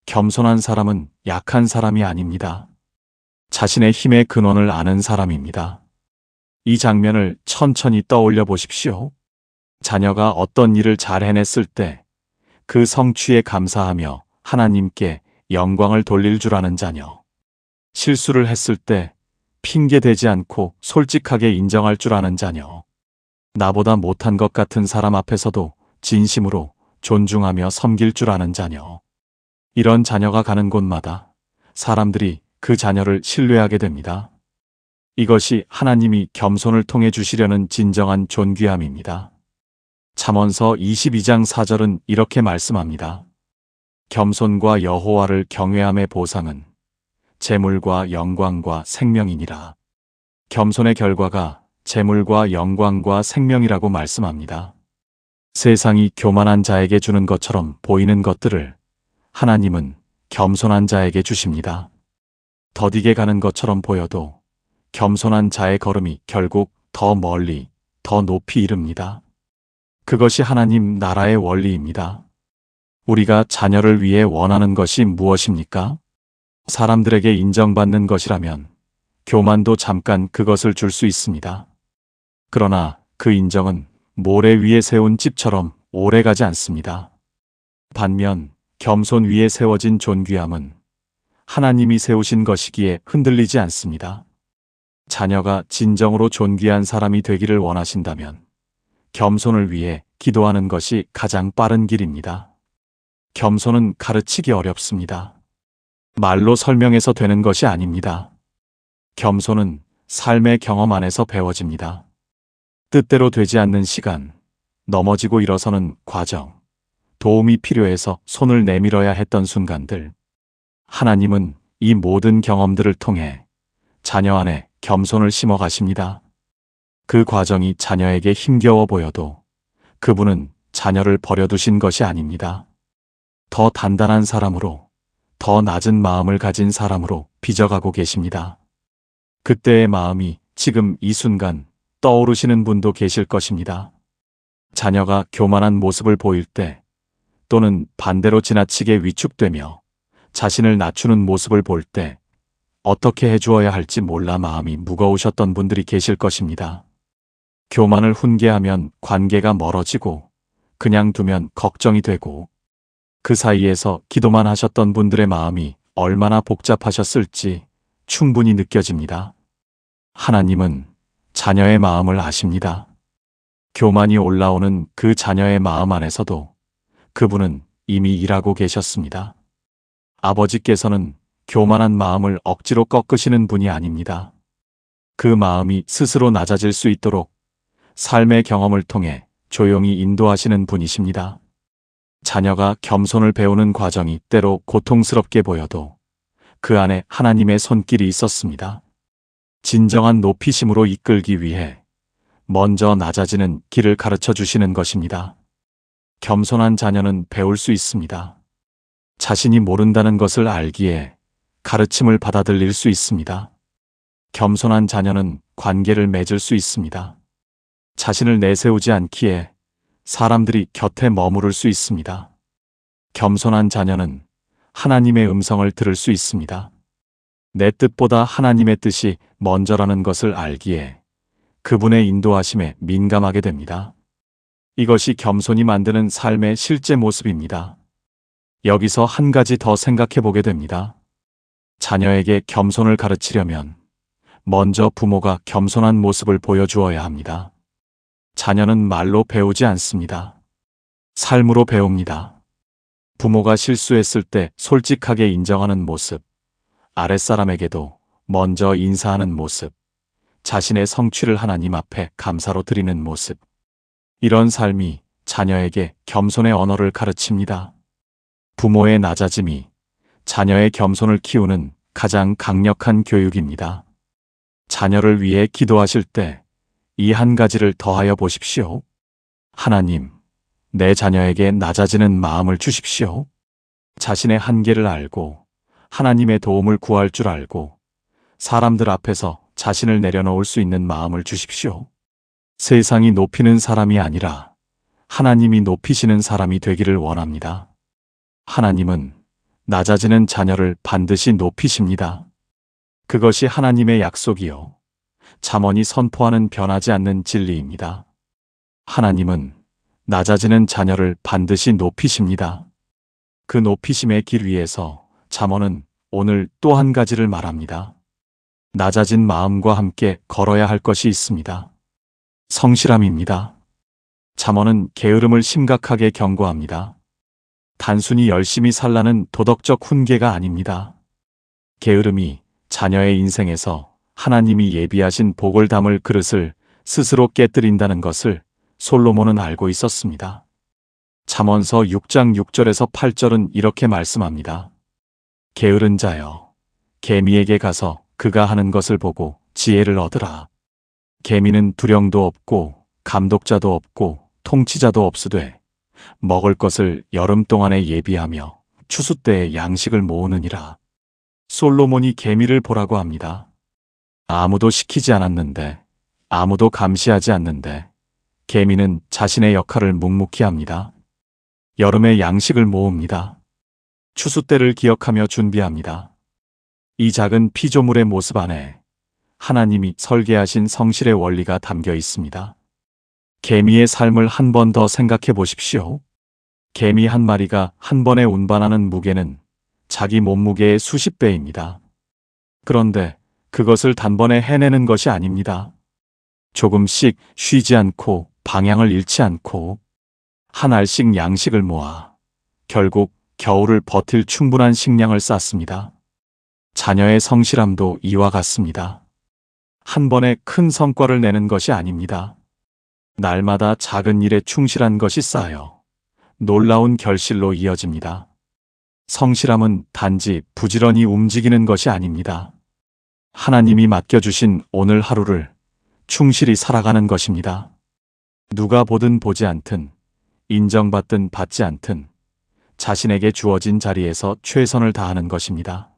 겸손한 사람은 약한 사람이 아닙니다. 자신의 힘의 근원을 아는 사람입니다. 이 장면을 천천히 떠올려 보십시오. 자녀가 어떤 일을 잘 해냈을 때 그 성취에 감사하며 하나님께 영광을 돌릴 줄 아는 자녀. 실수를 했을 때 핑계대지 않고 솔직하게 인정할 줄 아는 자녀. 나보다 못한 것 같은 사람 앞에서도 진심으로 존중하며 섬길 줄 아는 자녀. 이런 자녀가 가는 곳마다 사람들이 그 자녀를 신뢰하게 됩니다. 이것이 하나님이 겸손을 통해 주시려는 진정한 존귀함입니다. 잠언서 22장 4절은 이렇게 말씀합니다. 겸손과 여호와를 경외함의 보상은 재물과 영광과 생명이니라. 겸손의 결과가 재물과 영광과 생명이라고 말씀합니다. 세상이 교만한 자에게 주는 것처럼 보이는 것들을 하나님은 겸손한 자에게 주십니다. 더디게 가는 것처럼 보여도 겸손한 자의 걸음이 결국 더 멀리, 더 높이 이릅니다. 그것이 하나님 나라의 원리입니다. 우리가 자녀를 위해 원하는 것이 무엇입니까? 사람들에게 인정받는 것이라면 교만도 잠깐 그것을 줄 수 있습니다. 그러나 그 인정은 모래 위에 세운 집처럼 오래가지 않습니다. 반면 겸손 위에 세워진 존귀함은 하나님이 세우신 것이기에 흔들리지 않습니다. 자녀가 진정으로 존귀한 사람이 되기를 원하신다면 겸손을 위해 기도하는 것이 가장 빠른 길입니다. 겸손은 가르치기 어렵습니다. 말로 설명해서 되는 것이 아닙니다. 겸손은 삶의 경험 안에서 배워집니다. 뜻대로 되지 않는 시간, 넘어지고 일어서는 과정, 도움이 필요해서 손을 내밀어야 했던 순간들. 하나님은 이 모든 경험들을 통해 자녀 안에 겸손을 심어 가십니다. 그 과정이 자녀에게 힘겨워 보여도 그분은 자녀를 버려두신 것이 아닙니다. 더 단단한 사람으로, 더 낮은 마음을 가진 사람으로 빚어가고 계십니다. 그때의 마음이 지금 이 순간 떠오르시는 분도 계실 것입니다. 자녀가 교만한 모습을 보일 때, 또는 반대로 지나치게 위축되며 자신을 낮추는 모습을 볼 때 어떻게 해주어야 할지 몰라 마음이 무거우셨던 분들이 계실 것입니다. 교만을 훈계하면 관계가 멀어지고 그냥 두면 걱정이 되고 그 사이에서 기도만 하셨던 분들의 마음이 얼마나 복잡하셨을지 충분히 느껴집니다. 하나님은 자녀의 마음을 아십니다. 교만이 올라오는 그 자녀의 마음 안에서도 그분은 이미 일하고 계셨습니다. 아버지께서는 교만한 마음을 억지로 꺾으시는 분이 아닙니다. 그 마음이 스스로 낮아질 수 있도록 삶의 경험을 통해 조용히 인도하시는 분이십니다. 자녀가 겸손을 배우는 과정이 때로 고통스럽게 보여도 그 안에 하나님의 손길이 있었습니다. 진정한 높이심으로 이끌기 위해 먼저 낮아지는 길을 가르쳐 주시는 것입니다. 겸손한 자녀는 배울 수 있습니다. 자신이 모른다는 것을 알기에 가르침을 받아들일 수 있습니다. 겸손한 자녀는 관계를 맺을 수 있습니다. 자신을 내세우지 않기에 사람들이 곁에 머무를 수 있습니다. 겸손한 자녀는 하나님의 음성을 들을 수 있습니다. 내 뜻보다 하나님의 뜻이 먼저라는 것을 알기에 그분의 인도하심에 민감하게 됩니다. 이것이 겸손이 만드는 삶의 실제 모습입니다. 여기서 한 가지 더 생각해 보게 됩니다. 자녀에게 겸손을 가르치려면 먼저 부모가 겸손한 모습을 보여주어야 합니다. 자녀는 말로 배우지 않습니다. 삶으로 배웁니다. 부모가 실수했을 때 솔직하게 인정하는 모습, 아랫사람에게도 먼저 인사하는 모습, 자신의 성취를 하나님 앞에 감사로 드리는 모습. 이런 삶이 자녀에게 겸손의 언어를 가르칩니다. 부모의 낮아짐이 자녀의 겸손을 키우는 가장 강력한 교육입니다. 자녀를 위해 기도하실 때 이 한 가지를 더하여 보십시오. 하나님, 내 자녀에게 낮아지는 마음을 주십시오. 자신의 한계를 알고 하나님의 도움을 구할 줄 알고 사람들 앞에서 자신을 내려놓을 수 있는 마음을 주십시오. 세상이 높이는 사람이 아니라 하나님이 높이시는 사람이 되기를 원합니다. 하나님은 낮아지는 자녀를 반드시 높이십니다. 그것이 하나님의 약속이요. 잠언이 선포하는 변하지 않는 진리입니다. 하나님은 낮아지는 자녀를 반드시 높이십니다. 그 높이심의 길 위에서 잠언은 오늘 또 한 가지를 말합니다. 낮아진 마음과 함께 걸어야 할 것이 있습니다. 성실함입니다. 잠언은 게으름을 심각하게 경고합니다. 단순히 열심히 살라는 도덕적 훈계가 아닙니다. 게으름이 자녀의 인생에서 하나님이 예비하신 복을 담을 그릇을 스스로 깨뜨린다는 것을 솔로몬은 알고 있었습니다. 잠언서 6장 6절에서 8절은 이렇게 말씀합니다. 게으른 자여, 개미에게 가서 그가 하는 것을 보고 지혜를 얻으라. 개미는 두령도 없고 감독자도 없고 통치자도 없으되 먹을 것을 여름 동안에 예비하며 추수 때에 양식을 모으느니라. 솔로몬이 개미를 보라고 합니다. 아무도 시키지 않았는데, 아무도 감시하지 않는데 개미는 자신의 역할을 묵묵히 합니다. 여름에 양식을 모읍니다. 추수 때를 기억하며 준비합니다. 이 작은 피조물의 모습 안에 하나님이 설계하신 성실의 원리가 담겨 있습니다. 개미의 삶을 한 번 더 생각해 보십시오. 개미 한 마리가 한 번에 운반하는 무게는 자기 몸무게의 수십 배입니다. 그런데 그것을 단번에 해내는 것이 아닙니다. 조금씩 쉬지 않고 방향을 잃지 않고 한 알씩 양식을 모아 결국 겨울을 버틸 충분한 식량을 쌓습니다. 자녀의 성실함도 이와 같습니다. 한 번에 큰 성과를 내는 것이 아닙니다. 날마다 작은 일에 충실한 것이 쌓여 놀라운 결실로 이어집니다. 성실함은 단지 부지런히 움직이는 것이 아닙니다. 하나님이 맡겨주신 오늘 하루를 충실히 살아가는 것입니다. 누가 보든 보지 않든, 인정받든 받지 않든, 자신에게 주어진 자리에서 최선을 다하는 것입니다.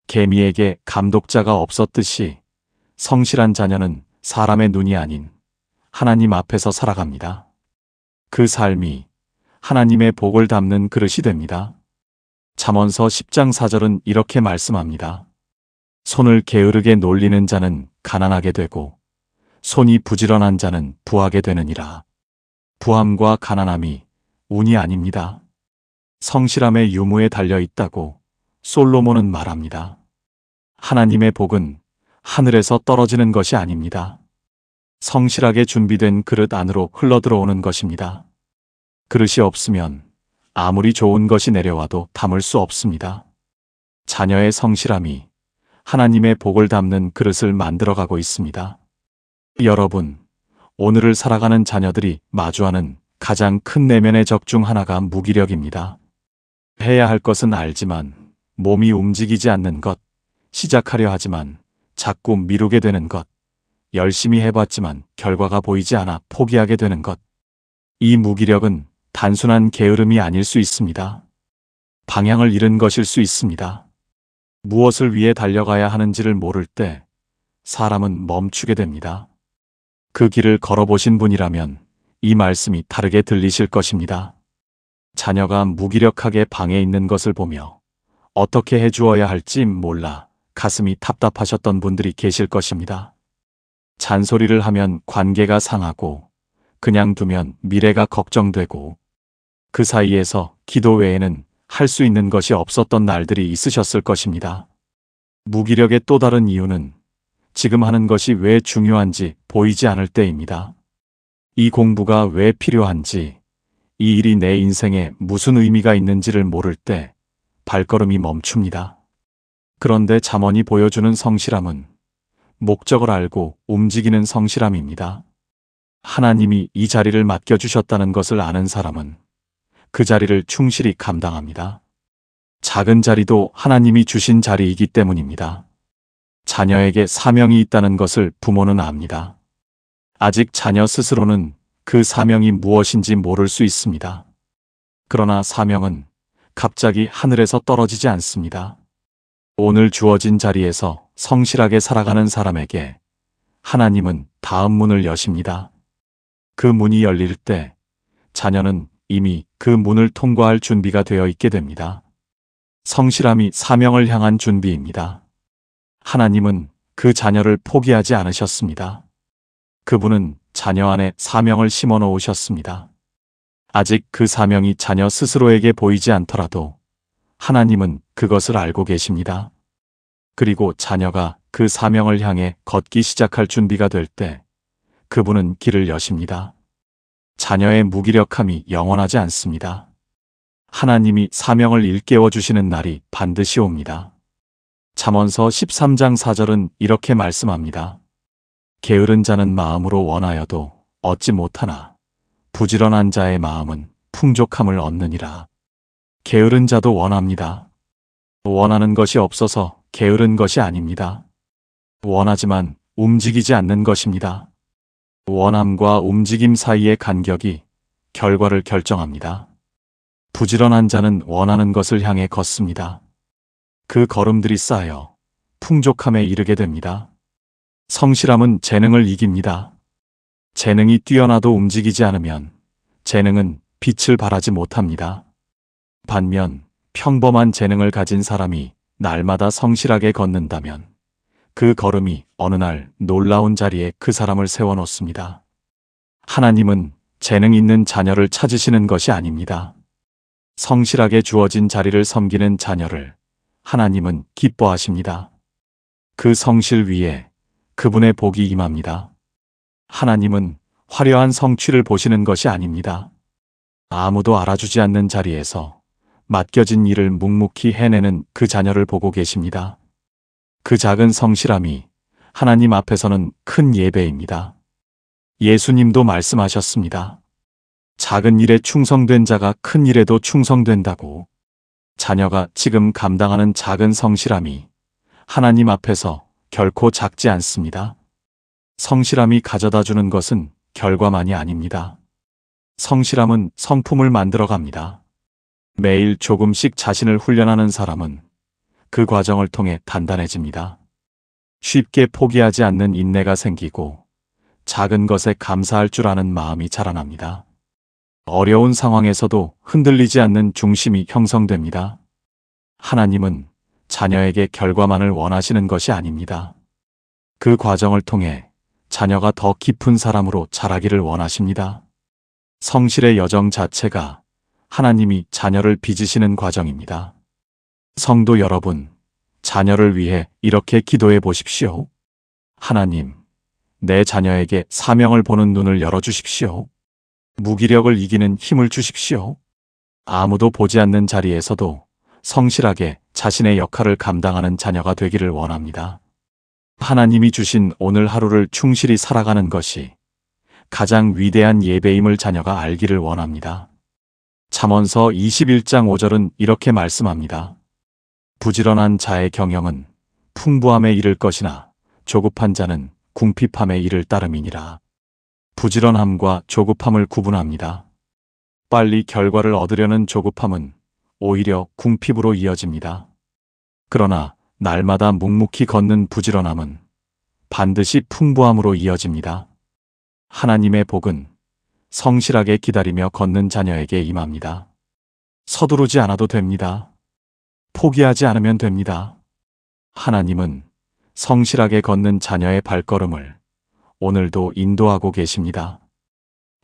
개미에게 감독자가 없었듯이 성실한 자녀는 사람의 눈이 아닌 하나님 앞에서 살아갑니다. 그 삶이 하나님의 복을 담는 그릇이 됩니다. 잠언서 10장 4절은 이렇게 말씀합니다. 손을 게으르게 놀리는 자는 가난하게 되고 손이 부지런한 자는 부하게 되느니라. 부함과 가난함이 운이 아닙니다. 성실함의 유무에 달려 있다고 솔로몬은 말합니다. 하나님의 복은 하늘에서 떨어지는 것이 아닙니다. 성실하게 준비된 그릇 안으로 흘러들어오는 것입니다. 그릇이 없으면 아무리 좋은 것이 내려와도 담을 수 없습니다. 자녀의 성실함이 하나님의 복을 담는 그릇을 만들어가고 있습니다. 여러분, 오늘을 살아가는 자녀들이 마주하는 가장 큰 내면의 적 중 하나가 무기력입니다. 해야 할 것은 알지만 몸이 움직이지 않는 것, 시작하려 하지만 자꾸 미루게 되는 것, 열심히 해봤지만 결과가 보이지 않아 포기하게 되는 것. 이 무기력은 단순한 게으름이 아닐 수 있습니다. 방향을 잃은 것일 수 있습니다. 무엇을 위해 달려가야 하는지를 모를 때 사람은 멈추게 됩니다. 그 길을 걸어보신 분이라면 이 말씀이 다르게 들리실 것입니다. 자녀가 무기력하게 방에 있는 것을 보며 어떻게 해주어야 할지 몰라 가슴이 답답하셨던 분들이 계실 것입니다. 잔소리를 하면 관계가 상하고 그냥 두면 미래가 걱정되고 그 사이에서 기도 외에는 할 수 있는 것이 없었던 날들이 있으셨을 것입니다. 무기력의 또 다른 이유는 지금 하는 것이 왜 중요한지 보이지 않을 때입니다. 이 공부가 왜 필요한지, 이 일이 내 인생에 무슨 의미가 있는지를 모를 때 발걸음이 멈춥니다. 그런데 잠언이 보여주는 성실함은 목적을 알고 움직이는 성실함입니다. 하나님이 이 자리를 맡겨주셨다는 것을 아는 사람은 그 자리를 충실히 감당합니다. 작은 자리도 하나님이 주신 자리이기 때문입니다. 자녀에게 사명이 있다는 것을 부모는 압니다. 아직 자녀 스스로는 그 사명이 무엇인지 모를 수 있습니다. 그러나 사명은 갑자기 하늘에서 떨어지지 않습니다. 오늘 주어진 자리에서 성실하게 살아가는 사람에게 하나님은 다음 문을 여십니다. 그 문이 열릴 때 자녀는 이미 그 문을 통과할 준비가 되어 있게 됩니다. 성실함이 사명을 향한 준비입니다. 하나님은 그 자녀를 포기하지 않으셨습니다. 그분은 자녀 안에 사명을 심어 놓으셨습니다. 아직 그 사명이 자녀 스스로에게 보이지 않더라도 하나님은 그것을 알고 계십니다. 그리고 자녀가 그 사명을 향해 걷기 시작할 준비가 될 때 그분은 길을 여십니다. 자녀의 무기력함이 영원하지 않습니다. 하나님이 사명을 일깨워 주시는 날이 반드시 옵니다. 잠언서 13장 4절은 이렇게 말씀합니다. 게으른 자는 마음으로 원하여도 얻지 못하나 부지런한 자의 마음은 풍족함을 얻느니라. 게으른 자도 원합니다. 원하는 것이 없어서 게으른 것이 아닙니다. 원하지만 움직이지 않는 것입니다. 원함과 움직임 사이의 간격이 결과를 결정합니다. 부지런한 자는 원하는 것을 향해 걷습니다. 그 걸음들이 쌓여 풍족함에 이르게 됩니다. 성실함은 재능을 이깁니다. 재능이 뛰어나도 움직이지 않으면 재능은 빛을 발하지 못합니다. 반면 평범한 재능을 가진 사람이 날마다 성실하게 걷는다면 그 걸음이 어느 날 놀라운 자리에 그 사람을 세워놓습니다. 하나님은 재능 있는 자녀를 찾으시는 것이 아닙니다. 성실하게 주어진 자리를 섬기는 자녀를 하나님은 기뻐하십니다. 그 성실 위에 그분의 복이 임합니다. 하나님은 화려한 성취를 보시는 것이 아닙니다. 아무도 알아주지 않는 자리에서 맡겨진 일을 묵묵히 해내는 그 자녀를 보고 계십니다. 그 작은 성실함이 하나님 앞에서는 큰 예배입니다. 예수님도 말씀하셨습니다. 작은 일에 충성된 자가 큰 일에도 충성된다고. 자녀가 지금 감당하는 작은 성실함이 하나님 앞에서 결코 작지 않습니다. 성실함이 가져다 주는 것은 결과만이 아닙니다. 성실함은 성품을 만들어갑니다. 매일 조금씩 자신을 훈련하는 사람은 그 과정을 통해 단단해집니다. 쉽게 포기하지 않는 인내가 생기고 작은 것에 감사할 줄 아는 마음이 자라납니다. 어려운 상황에서도 흔들리지 않는 중심이 형성됩니다. 하나님은 자녀에게 결과만을 원하시는 것이 아닙니다. 그 과정을 통해 자녀가 더 깊은 사람으로 자라기를 원하십니다. 성실의 여정 자체가 하나님이 자녀를 빚으시는 과정입니다. 성도 여러분, 자녀를 위해 이렇게 기도해 보십시오. 하나님, 내 자녀에게 사명을 보는 눈을 열어주십시오. 무기력을 이기는 힘을 주십시오. 아무도 보지 않는 자리에서도 성실하게 자신의 역할을 감당하는 자녀가 되기를 원합니다. 하나님이 주신 오늘 하루를 충실히 살아가는 것이 가장 위대한 예배임을 자녀가 알기를 원합니다. 잠언서 21장 5절은 이렇게 말씀합니다. 부지런한 자의 경영은 풍부함에 이를 것이나 조급한 자는 궁핍함에 이를 따름이니라. 부지런함과 조급함을 구분합니다. 빨리 결과를 얻으려는 조급함은 오히려 궁핍으로 이어집니다. 그러나 날마다 묵묵히 걷는 부지런함은 반드시 풍부함으로 이어집니다. 하나님의 복은 성실하게 기다리며 걷는 자녀에게 임합니다. 서두르지 않아도 됩니다. 포기하지 않으면 됩니다. 하나님은 성실하게 걷는 자녀의 발걸음을 오늘도 인도하고 계십니다.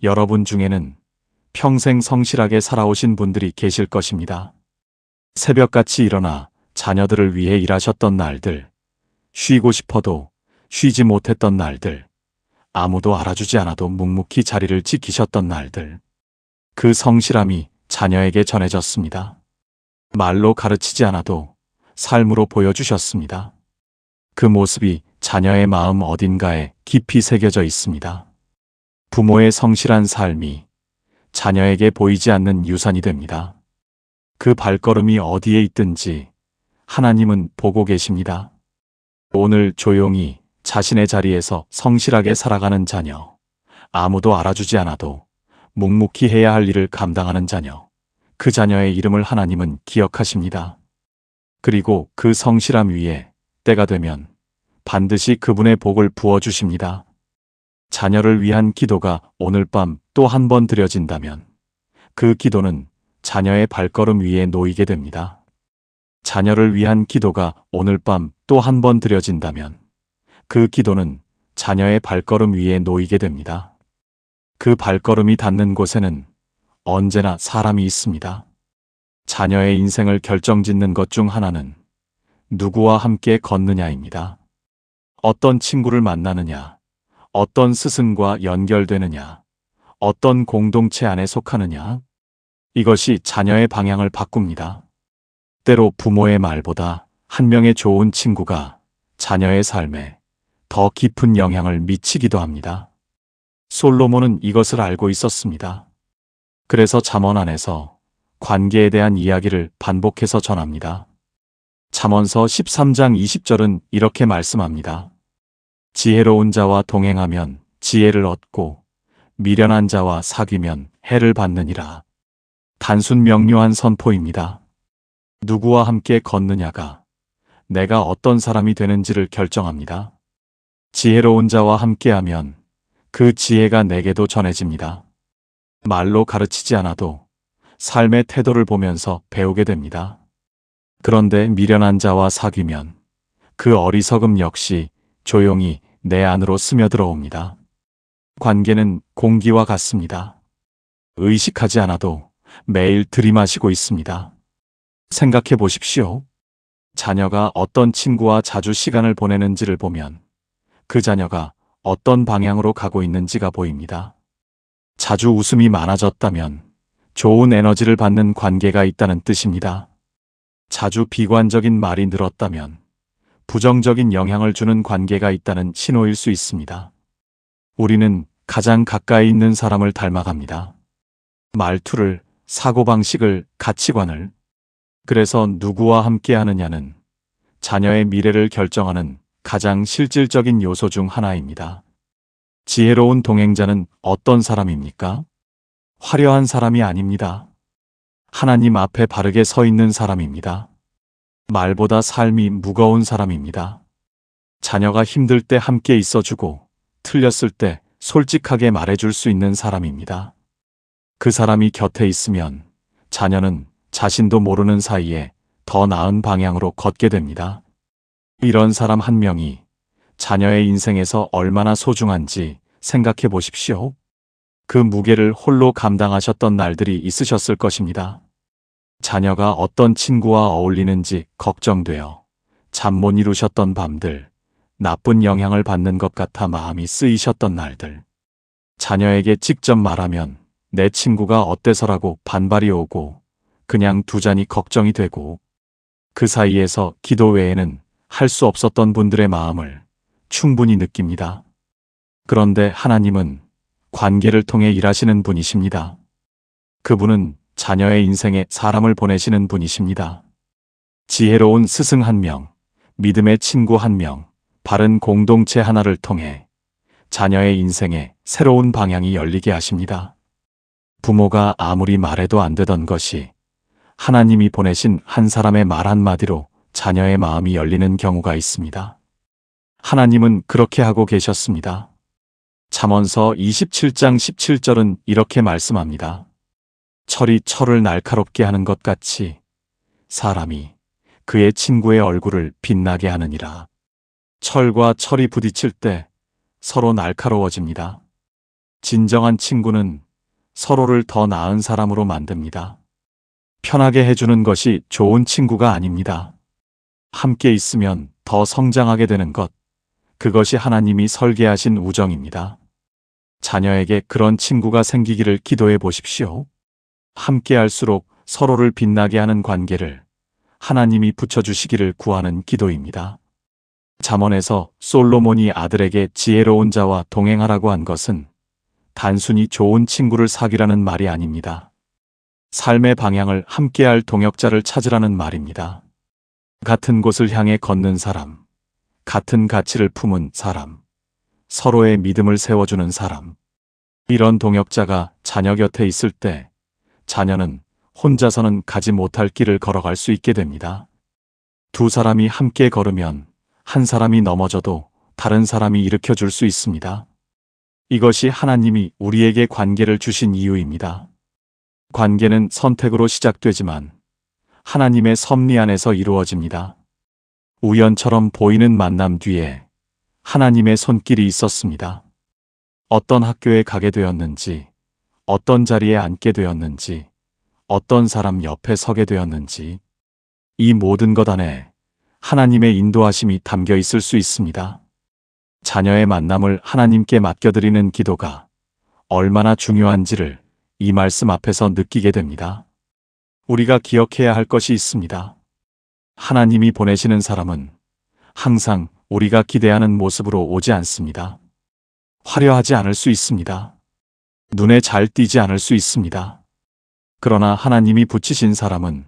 여러분 중에는 평생 성실하게 살아오신 분들이 계실 것입니다. 새벽같이 일어나 자녀들을 위해 일하셨던 날들, 쉬고 싶어도 쉬지 못했던 날들, 아무도 알아주지 않아도 묵묵히 자리를 지키셨던 날들. 그 성실함이 자녀에게 전해졌습니다. 말로 가르치지 않아도 삶으로 보여주셨습니다. 그 모습이 자녀의 마음 어딘가에 깊이 새겨져 있습니다. 부모의 성실한 삶이 자녀에게 보이지 않는 유산이 됩니다. 그 발걸음이 어디에 있든지 하나님은 보고 계십니다. 오늘 조용히 자신의 자리에서 성실하게 살아가는 자녀, 아무도 알아주지 않아도 묵묵히 해야 할 일을 감당하는 자녀, 그 자녀의 이름을 하나님은 기억하십니다. 그리고 그 성실함 위에 때가 되면 반드시 그분의 복을 부어주십니다. 자녀를 위한 기도가 오늘 밤 또 한 번 드려진다면 그 기도는 자녀의 발걸음 위에 놓이게 됩니다. 자녀를 위한 기도가 오늘 밤 또 한 번 드려진다면 그 기도는 자녀의 발걸음 위에 놓이게 됩니다. 그 발걸음이 닿는 곳에는 언제나 사람이 있습니다. 자녀의 인생을 결정짓는 것 중 하나는 누구와 함께 걷느냐입니다. 어떤 친구를 만나느냐, 어떤 스승과 연결되느냐, 어떤 공동체 안에 속하느냐, 이것이 자녀의 방향을 바꿉니다. 때로 부모의 말보다 한 명의 좋은 친구가 자녀의 삶에 더 깊은 영향을 미치기도 합니다. 솔로몬은 이것을 알고 있었습니다. 그래서 잠언 안에서 관계에 대한 이야기를 반복해서 전합니다. 잠언서 13장 20절은 이렇게 말씀합니다. 지혜로운 자와 동행하면 지혜를 얻고 미련한 자와 사귀면 해를 받느니라. 단순 명료한 선포입니다. 누구와 함께 걷느냐가 내가 어떤 사람이 되는지를 결정합니다. 지혜로운 자와 함께하면 그 지혜가 내게도 전해집니다. 말로 가르치지 않아도 삶의 태도를 보면서 배우게 됩니다. 그런데 미련한 자와 사귀면 그 어리석음 역시 조용히 내 안으로 스며들어옵니다. 관계는 공기와 같습니다. 의식하지 않아도 매일 들이마시고 있습니다. 생각해 보십시오. 자녀가 어떤 친구와 자주 시간을 보내는지를 보면 그 자녀가 어떤 방향으로 가고 있는지가 보입니다. 자주 웃음이 많아졌다면 좋은 에너지를 받는 관계가 있다는 뜻입니다. 자주 비관적인 말이 늘었다면 부정적인 영향을 주는 관계가 있다는 신호일 수 있습니다. 우리는 가장 가까이 있는 사람을 닮아갑니다. 말투를, 사고방식을, 가치관을. 그래서 누구와 함께 하느냐는 자녀의 미래를 결정하는 가장 실질적인 요소 중 하나입니다. 지혜로운 동행자는 어떤 사람입니까? 화려한 사람이 아닙니다. 하나님 앞에 바르게 서 있는 사람입니다. 말보다 삶이 무거운 사람입니다. 자녀가 힘들 때 함께 있어주고 틀렸을 때 솔직하게 말해줄 수 있는 사람입니다. 그 사람이 곁에 있으면 자녀는 자신도 모르는 사이에 더 나은 방향으로 걷게 됩니다. 이런 사람 한 명이 자녀의 인생에서 얼마나 소중한지 생각해 보십시오. 그 무게를 홀로 감당하셨던 날들이 있으셨을 것입니다. 자녀가 어떤 친구와 어울리는지 걱정되어 잠 못 이루셨던 밤들, 나쁜 영향을 받는 것 같아 마음이 쓰이셨던 날들. 자녀에게 직접 말하면 내 친구가 어때서라고 반발이 오고 그냥 두자니 걱정이 되고 그 사이에서 기도 외에는 할 수 없었던 분들의 마음을 충분히 느낍니다. 그런데 하나님은 관계를 통해 일하시는 분이십니다. 그분은 자녀의 인생에 사람을 보내시는 분이십니다. 지혜로운 스승 한 명, 믿음의 친구 한 명, 바른 공동체 하나를 통해 자녀의 인생에 새로운 방향이 열리게 하십니다. 부모가 아무리 말해도 안 되던 것이 하나님이 보내신 한 사람의 말 한마디로 자녀의 마음이 열리는 경우가 있습니다. 하나님은 그렇게 하고 계셨습니다. 잠언서 27장 17절은 이렇게 말씀합니다. 철이 철을 날카롭게 하는 것 같이 사람이 그의 친구의 얼굴을 빛나게 하느니라. 철과 철이 부딪힐 때 서로 날카로워집니다. 진정한 친구는 서로를 더 나은 사람으로 만듭니다. 편하게 해주는 것이 좋은 친구가 아닙니다. 함께 있으면 더 성장하게 되는 것, 그것이 하나님이 설계하신 우정입니다. 자녀에게 그런 친구가 생기기를 기도해 보십시오. 함께 할수록 서로를 빛나게 하는 관계를 하나님이 붙여주시기를 구하는 기도입니다. 잠언에서 솔로몬이 아들에게 지혜로운 자와 동행하라고 한 것은 단순히 좋은 친구를 사귀라는 말이 아닙니다. 삶의 방향을 함께할 동역자를 찾으라는 말입니다. 같은 곳을 향해 걷는 사람, 같은 가치를 품은 사람, 서로의 믿음을 세워주는 사람. 이런 동역자가 자녀 곁에 있을 때 자녀는 혼자서는 가지 못할 길을 걸어갈 수 있게 됩니다. 두 사람이 함께 걸으면 한 사람이 넘어져도 다른 사람이 일으켜줄 수 있습니다. 이것이 하나님이 우리에게 관계를 주신 이유입니다. 관계는 선택으로 시작되지만 하나님의 섭리 안에서 이루어집니다. 우연처럼 보이는 만남 뒤에 하나님의 손길이 있었습니다. 어떤 학교에 가게 되었는지, 어떤 자리에 앉게 되었는지, 어떤 사람 옆에 서게 되었는지, 이 모든 것 안에 하나님의 인도하심이 담겨 있을 수 있습니다. 자녀의 만남을 하나님께 맡겨드리는 기도가 얼마나 중요한지를 이 말씀 앞에서 느끼게 됩니다. 우리가 기억해야 할 것이 있습니다. 하나님이 보내시는 사람은 항상 우리가 기대하는 모습으로 오지 않습니다. 화려하지 않을 수 있습니다. 눈에 잘 띄지 않을 수 있습니다. 그러나 하나님이 붙이신 사람은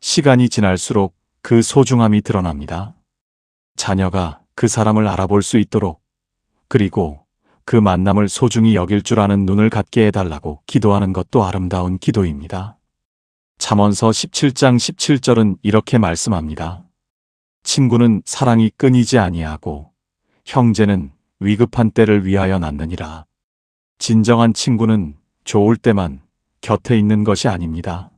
시간이 지날수록 그 소중함이 드러납니다. 자녀가 그 사람을 알아볼 수 있도록, 그리고 그 만남을 소중히 여길 줄 아는 눈을 갖게 해달라고 기도하는 것도 아름다운 기도입니다. 잠언서 17장 17절은 이렇게 말씀합니다. 친구는 사랑이 끊이지 아니하고 형제는 위급한 때를 위하여 낳느니라. 진정한 친구는 좋을 때만 곁에 있는 것이 아닙니다.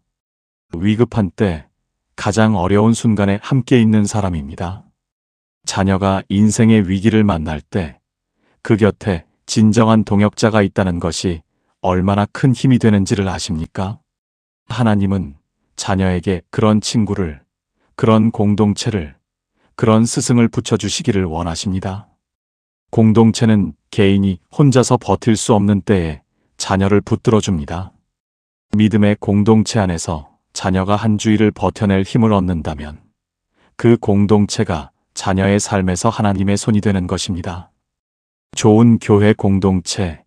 위급한 때, 가장 어려운 순간에 함께 있는 사람입니다. 자녀가 인생의 위기를 만날 때 그 곁에 진정한 동역자가 있다는 것이 얼마나 큰 힘이 되는지를 아십니까? 하나님은 자녀에게 그런 친구를, 그런 공동체를, 그런 스승을 붙여주시기를 원하십니다. 공동체는 개인이 혼자서 버틸 수 없는 때에 자녀를 붙들어줍니다. 믿음의 공동체 안에서 자녀가 한 주일을 버텨낼 힘을 얻는다면 그 공동체가 자녀의 삶에서 하나님의 손이 되는 것입니다. 좋은 교회 공동체,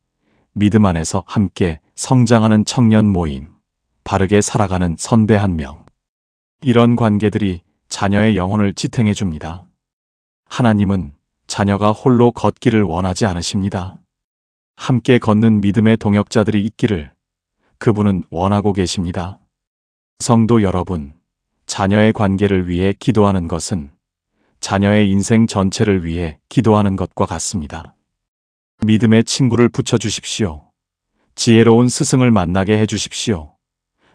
믿음 안에서 함께 성장하는 청년 모임, 바르게 살아가는 선배 한 명. 이런 관계들이 자녀의 영혼을 지탱해 줍니다. 하나님은 자녀가 홀로 걷기를 원하지 않으십니다. 함께 걷는 믿음의 동역자들이 있기를 그분은 원하고 계십니다. 성도 여러분, 자녀의 관계를 위해 기도하는 것은 자녀의 인생 전체를 위해 기도하는 것과 같습니다. 믿음의 친구를 붙여주십시오. 지혜로운 스승을 만나게 해주십시오.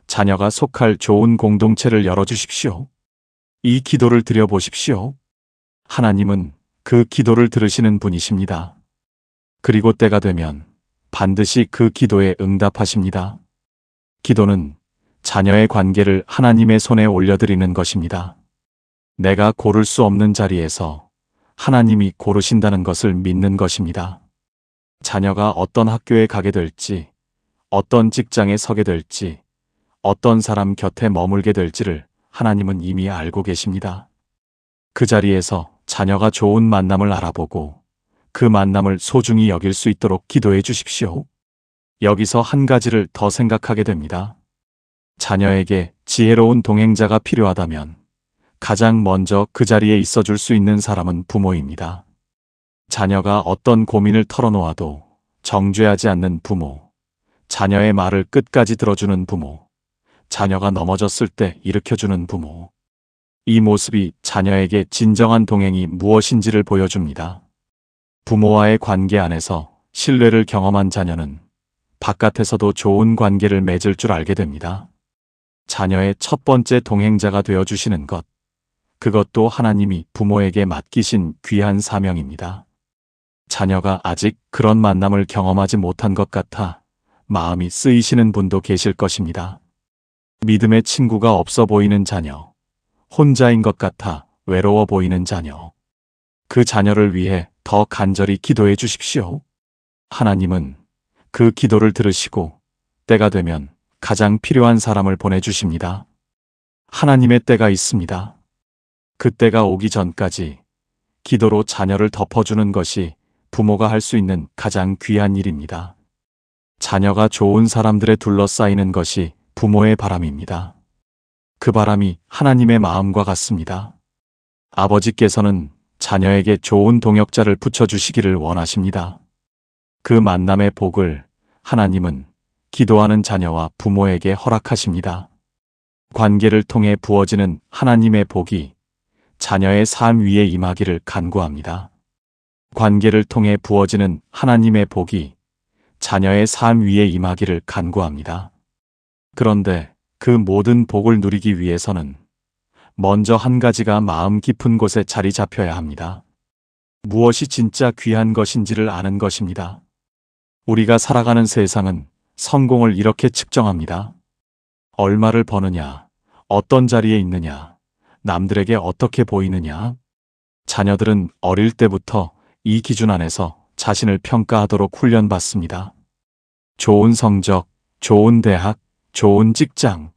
자녀가 속할 좋은 공동체를 열어주십시오. 이 기도를 드려보십시오. 하나님은 그 기도를 들으시는 분이십니다. 그리고 때가 되면 반드시 그 기도에 응답하십니다. 기도는 자녀의 관계를 하나님의 손에 올려드리는 것입니다. 내가 고를 수 없는 자리에서 하나님이 고르신다는 것을 믿는 것입니다. 자녀가 어떤 학교에 가게 될지, 어떤 직장에 서게 될지, 어떤 사람 곁에 머물게 될지를 하나님은 이미 알고 계십니다. 그 자리에서 자녀가 좋은 만남을 알아보고 그 만남을 소중히 여길 수 있도록 기도해 주십시오. 여기서 한 가지를 더 생각하게 됩니다. 자녀에게 지혜로운 동행자가 필요하다면 가장 먼저 그 자리에 있어 줄 수 있는 사람은 부모입니다. 자녀가 어떤 고민을 털어놓아도 정죄하지 않는 부모, 자녀의 말을 끝까지 들어주는 부모, 자녀가 넘어졌을 때 일으켜주는 부모. 이 모습이 자녀에게 진정한 동행이 무엇인지를 보여줍니다. 부모와의 관계 안에서 신뢰를 경험한 자녀는 바깥에서도 좋은 관계를 맺을 줄 알게 됩니다. 자녀의 첫 번째 동행자가 되어주시는 것, 그것도 하나님이 부모에게 맡기신 귀한 사명입니다. 자녀가 아직 그런 만남을 경험하지 못한 것 같아 마음이 쓰이시는 분도 계실 것입니다. 믿음의 친구가 없어 보이는 자녀, 혼자인 것 같아 외로워 보이는 자녀. 그 자녀를 위해 더 간절히 기도해 주십시오. 하나님은 그 기도를 들으시고 때가 되면 가장 필요한 사람을 보내주십니다. 하나님의 때가 있습니다. 그 때가 오기 전까지 기도로 자녀를 덮어주는 것이 부모가 할 수 있는 가장 귀한 일입니다. 자녀가 좋은 사람들에 둘러싸이는 것이 부모의 바람입니다. 그 바람이 하나님의 마음과 같습니다. 아버지께서는 자녀에게 좋은 동역자를 붙여주시기를 원하십니다. 그 만남의 복을 하나님은 기도하는 자녀와 부모에게 허락하십니다. 관계를 통해 부어지는 하나님의 복이 자녀의 삶 위에 임하기를 간구합니다. 관계를 통해 부어지는 하나님의 복이 자녀의 삶 위에 임하기를 간구합니다. 그런데 그 모든 복을 누리기 위해서는 먼저 한 가지가 마음 깊은 곳에 자리 잡혀야 합니다. 무엇이 진짜 귀한 것인지를 아는 것입니다. 우리가 살아가는 세상은 성공을 이렇게 측정합니다. 얼마를 버느냐, 어떤 자리에 있느냐, 남들에게 어떻게 보이느냐. 자녀들은 어릴 때부터 이 기준 안에서 자신을 평가하도록 훈련받습니다. 좋은 성적, 좋은 대학, 좋은 직장.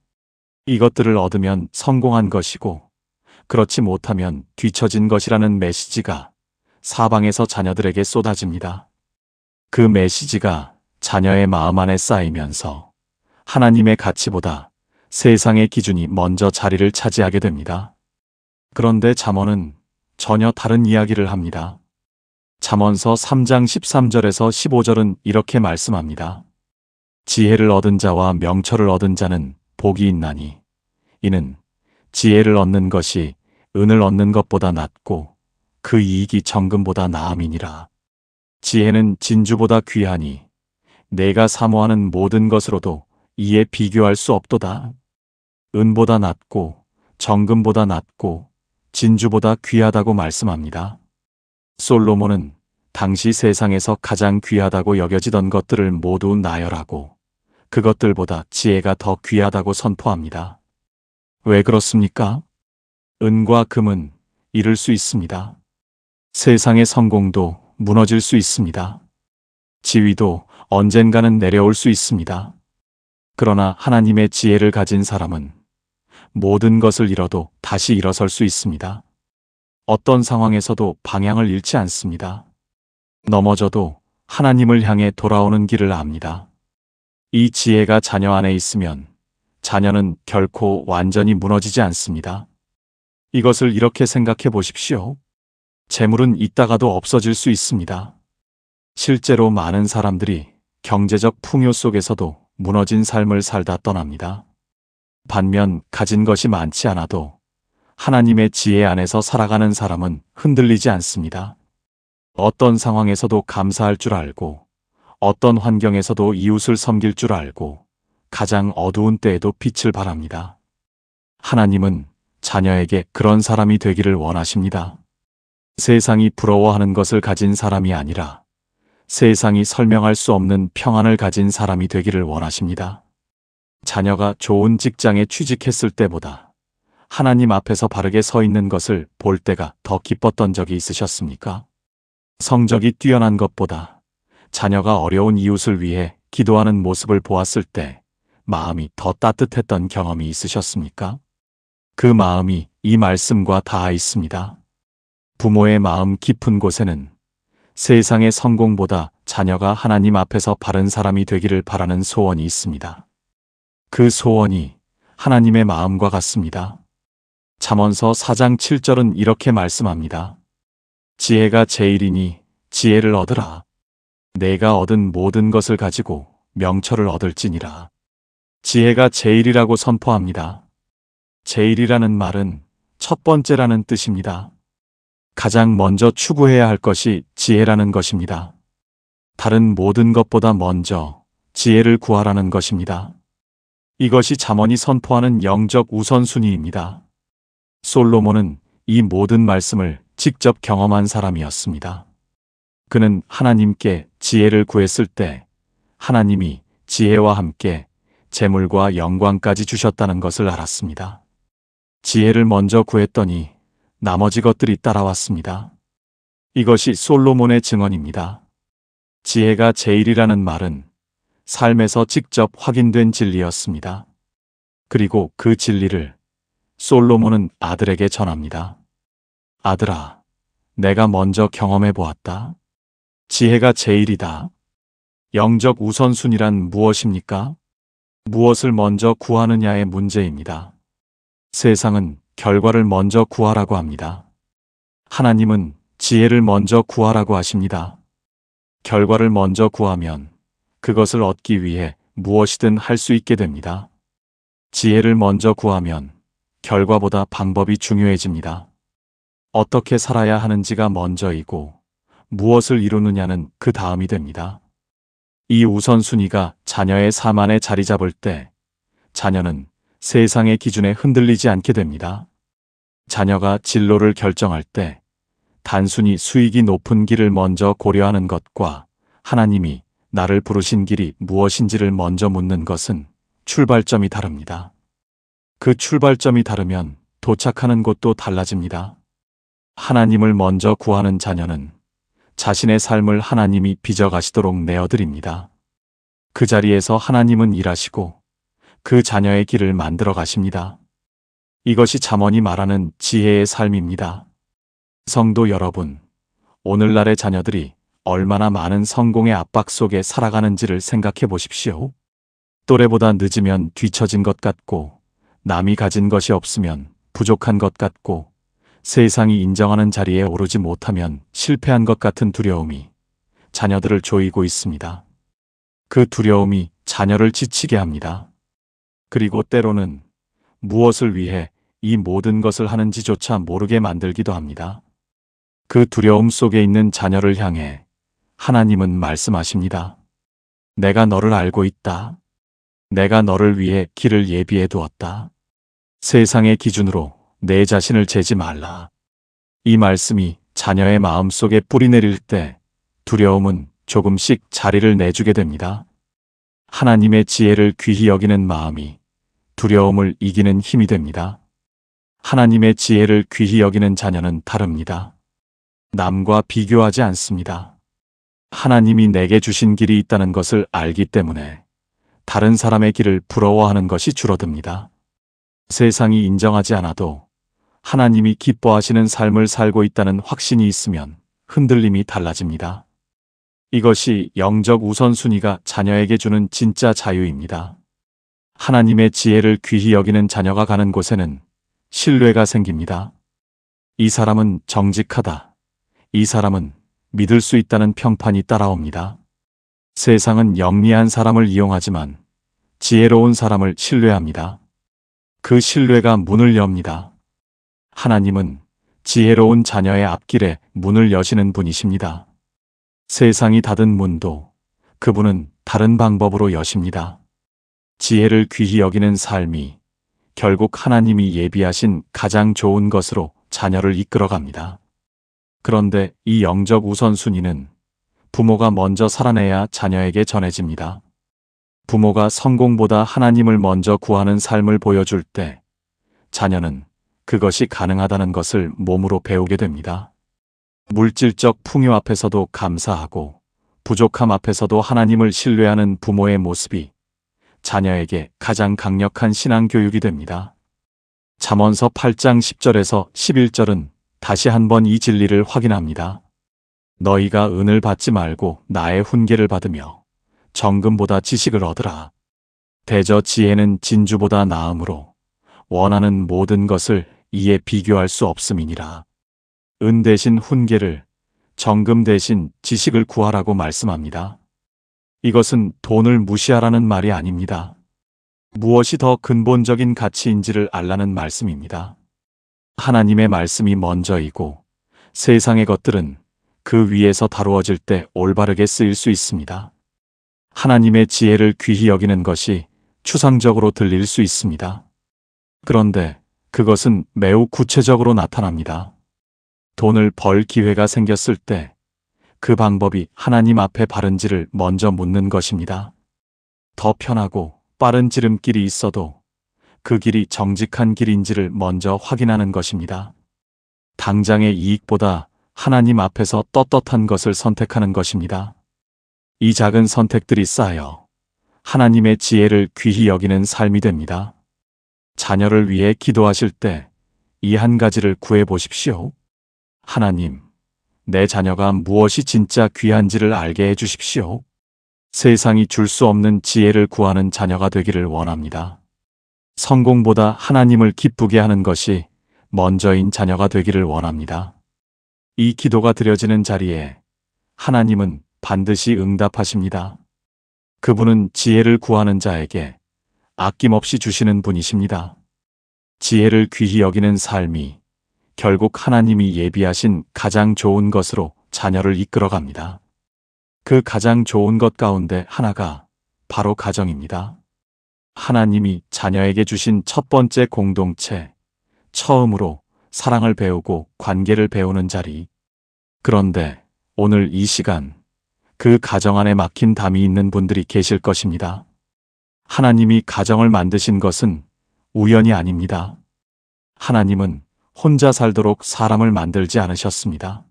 이것들을 얻으면 성공한 것이고, 그렇지 못하면 뒤처진 것이라는 메시지가 사방에서 자녀들에게 쏟아집니다. 그 메시지가 자녀의 마음 안에 쌓이면서 하나님의 가치보다 세상의 기준이 먼저 자리를 차지하게 됩니다. 그런데 잠언은 전혀 다른 이야기를 합니다. 잠언서 3장 13절에서 15절은 이렇게 말씀합니다. 지혜를 얻은 자와 명철을 얻은 자는 복이 있나니 이는 지혜를 얻는 것이 은을 얻는 것보다 낫고 그 이익이 정금보다 나음이니라. 지혜는 진주보다 귀하니 내가 사모하는 모든 것으로도 이에 비교할 수 없도다. 은보다 낫고 정금보다 낫고 진주보다 귀하다고 말씀합니다. 솔로몬은 당시 세상에서 가장 귀하다고 여겨지던 것들을 모두 나열하고 그것들보다 지혜가 더 귀하다고 선포합니다. 왜 그렇습니까? 은과 금은 잃을 수 있습니다. 세상의 성공도 무너질 수 있습니다. 지위도 언젠가는 내려올 수 있습니다. 그러나 하나님의 지혜를 가진 사람은 모든 것을 잃어도 다시 일어설 수 있습니다. 어떤 상황에서도 방향을 잃지 않습니다. 넘어져도 하나님을 향해 돌아오는 길을 압니다. 이 지혜가 자녀 안에 있으면 자녀는 결코 완전히 무너지지 않습니다. 이것을 이렇게 생각해 보십시오. 재물은 있다가도 없어질 수 있습니다. 실제로 많은 사람들이 경제적 풍요 속에서도 무너진 삶을 살다 떠납니다. 반면 가진 것이 많지 않아도 하나님의 지혜 안에서 살아가는 사람은 흔들리지 않습니다. 어떤 상황에서도 감사할 줄 알고, 어떤 환경에서도 이웃을 섬길 줄 알고, 가장 어두운 때에도 빛을 발합니다. 하나님은 자녀에게 그런 사람이 되기를 원하십니다. 세상이 부러워하는 것을 가진 사람이 아니라 세상이 설명할 수 없는 평안을 가진 사람이 되기를 원하십니다. 자녀가 좋은 직장에 취직했을 때보다 하나님 앞에서 바르게 서 있는 것을 볼 때가 더 기뻤던 적이 있으셨습니까? 성적이 뛰어난 것보다 자녀가 어려운 이웃을 위해 기도하는 모습을 보았을 때 마음이 더 따뜻했던 경험이 있으셨습니까? 그 마음이 이 말씀과 닿아 있습니다. 부모의 마음 깊은 곳에는 세상의 성공보다 자녀가 하나님 앞에서 바른 사람이 되기를 바라는 소원이 있습니다. 그 소원이 하나님의 마음과 같습니다. 잠언서 4장 7절은 이렇게 말씀합니다. 지혜가 제일이니 지혜를 얻으라. 내가 얻은 모든 것을 가지고 명철을 얻을지니라. 지혜가 제일이라고 선포합니다. 제일이라는 말은 첫 번째라는 뜻입니다. 가장 먼저 추구해야 할 것이 지혜라는 것입니다. 다른 모든 것보다 먼저 지혜를 구하라는 것입니다. 이것이 잠언이 선포하는 영적 우선순위입니다. 솔로몬은 이 모든 말씀을 직접 경험한 사람이었습니다. 그는 하나님께 지혜를 구했을 때 하나님이 지혜와 함께 재물과 영광까지 주셨다는 것을 알았습니다. 지혜를 먼저 구했더니 나머지 것들이 따라왔습니다. 이것이 솔로몬의 증언입니다. 지혜가 제일이라는 말은 삶에서 직접 확인된 진리였습니다. 그리고 그 진리를 솔로몬은 아들에게 전합니다. 아들아, 내가 먼저 경험해 보았다. 지혜가 제일이다. 영적 우선순위란 무엇입니까? 무엇을 먼저 구하느냐의 문제입니다. 세상은 결과를 먼저 구하라고 합니다. 하나님은 지혜를 먼저 구하라고 하십니다. 결과를 먼저 구하면 그것을 얻기 위해 무엇이든 할 수 있게 됩니다. 지혜를 먼저 구하면 결과보다 방법이 중요해집니다. 어떻게 살아야 하는지가 먼저이고 무엇을 이루느냐는 그 다음이 됩니다. 이 우선순위가 자녀의 삶 안에 자리 잡을 때 자녀는 세상의 기준에 흔들리지 않게 됩니다. 자녀가 진로를 결정할 때 단순히 수익이 높은 길을 먼저 고려하는 것과 하나님이 나를 부르신 길이 무엇인지를 먼저 묻는 것은 출발점이 다릅니다. 그 출발점이 다르면 도착하는 곳도 달라집니다. 하나님을 먼저 구하는 자녀는 자신의 삶을 하나님이 빚어가시도록 내어드립니다. 그 자리에서 하나님은 일하시고 그 자녀의 길을 만들어 가십니다. 이것이 잠언이 말하는 지혜의 삶입니다. 성도 여러분, 오늘날의 자녀들이 얼마나 많은 성공의 압박 속에 살아가는지를 생각해 보십시오. 또래보다 늦으면 뒤처진 것 같고, 남이 가진 것이 없으면 부족한 것 같고, 세상이 인정하는 자리에 오르지 못하면 실패한 것 같은 두려움이 자녀들을 조이고 있습니다. 그 두려움이 자녀를 지치게 합니다. 그리고 때로는 무엇을 위해 이 모든 것을 하는지조차 모르게 만들기도 합니다. 그 두려움 속에 있는 자녀를 향해 하나님은 말씀하십니다. 내가 너를 알고 있다. 내가 너를 위해 길을 예비해 두었다. 세상의 기준으로 내 자신을 재지 말라. 이 말씀이 자녀의 마음 속에 뿌리 내릴 때 두려움은 조금씩 자리를 내주게 됩니다. 하나님의 지혜를 귀히 여기는 마음이 두려움을 이기는 힘이 됩니다. 하나님의 지혜를 귀히 여기는 자녀는 다릅니다. 남과 비교하지 않습니다. 하나님이 내게 주신 길이 있다는 것을 알기 때문에 다른 사람의 길을 부러워하는 것이 줄어듭니다. 세상이 인정하지 않아도 하나님이 기뻐하시는 삶을 살고 있다는 확신이 있으면 흔들림이 달라집니다. 이것이 영적 우선순위가 자녀에게 주는 진짜 자유입니다. 하나님의 지혜를 귀히 여기는 자녀가 가는 곳에는 신뢰가 생깁니다. 이 사람은 정직하다. 이 사람은 믿을 수 있다는 평판이 따라옵니다. 세상은 영리한 사람을 이용하지만 지혜로운 사람을 신뢰합니다. 그 신뢰가 문을 엽니다. 하나님은 지혜로운 자녀의 앞길에 문을 여시는 분이십니다. 세상이 닫은 문도 그분은 다른 방법으로 여십니다. 지혜를 귀히 여기는 삶이 결국 하나님이 예비하신 가장 좋은 것으로 자녀를 이끌어갑니다. 그런데 이 영적 우선순위는 부모가 먼저 살아내야 자녀에게 전해집니다. 부모가 성공보다 하나님을 먼저 구하는 삶을 보여줄 때 자녀는 그것이 가능하다는 것을 몸으로 배우게 됩니다. 물질적 풍요 앞에서도 감사하고 부족함 앞에서도 하나님을 신뢰하는 부모의 모습이 자녀에게 가장 강력한 신앙 교육이 됩니다. 잠언서 8장 10절에서 11절은 다시 한번 이 진리를 확인합니다. 너희가 은을 받지 말고 나의 훈계를 받으며 정금보다 지식을 얻으라. 대저 지혜는 진주보다 나음으로 원하는 모든 것을 이에 비교할 수 없음이니라. 은 대신 훈계를, 정금 대신 지식을 구하라고 말씀합니다. 이것은 돈을 무시하라는 말이 아닙니다. 무엇이 더 근본적인 가치인지를 알라는 말씀입니다. 하나님의 말씀이 먼저이고 세상의 것들은 그 위에서 다루어질 때 올바르게 쓰일 수 있습니다. 하나님의 지혜를 귀히 여기는 것이 추상적으로 들릴 수 있습니다. 그런데 그것은 매우 구체적으로 나타납니다. 돈을 벌 기회가 생겼을 때 그 방법이 하나님 앞에 바른지를 먼저 묻는 것입니다. 더 편하고 빠른 지름길이 있어도 그 길이 정직한 길인지를 먼저 확인하는 것입니다. 당장의 이익보다 하나님 앞에서 떳떳한 것을 선택하는 것입니다. 이 작은 선택들이 쌓여 하나님의 지혜를 귀히 여기는 삶이 됩니다. 자녀를 위해 기도하실 때 이 한 가지를 구해 보십시오. 하나님, 내 자녀가 무엇이 진짜 귀한지를 알게 해 주십시오. 세상이 줄 수 없는 지혜를 구하는 자녀가 되기를 원합니다. 성공보다 하나님을 기쁘게 하는 것이 먼저인 자녀가 되기를 원합니다. 이 기도가 드려지는 자리에 하나님은 반드시 응답하십니다. 그분은 지혜를 구하는 자에게 아낌없이 주시는 분이십니다. 지혜를 귀히 여기는 삶이 결국 하나님이 예비하신 가장 좋은 것으로 자녀를 이끌어갑니다. 그 가장 좋은 것 가운데 하나가 바로 가정입니다. 하나님이 자녀에게 주신 첫 번째 공동체, 처음으로 사랑을 배우고 관계를 배우는 자리. 그런데 오늘 이 시간 그 가정 안에 막힌 담이 있는 분들이 계실 것입니다. 하나님이 가정을 만드신 것은 우연이 아닙니다. 하나님은 혼자 살도록 사람을 만들지 않으셨습니다.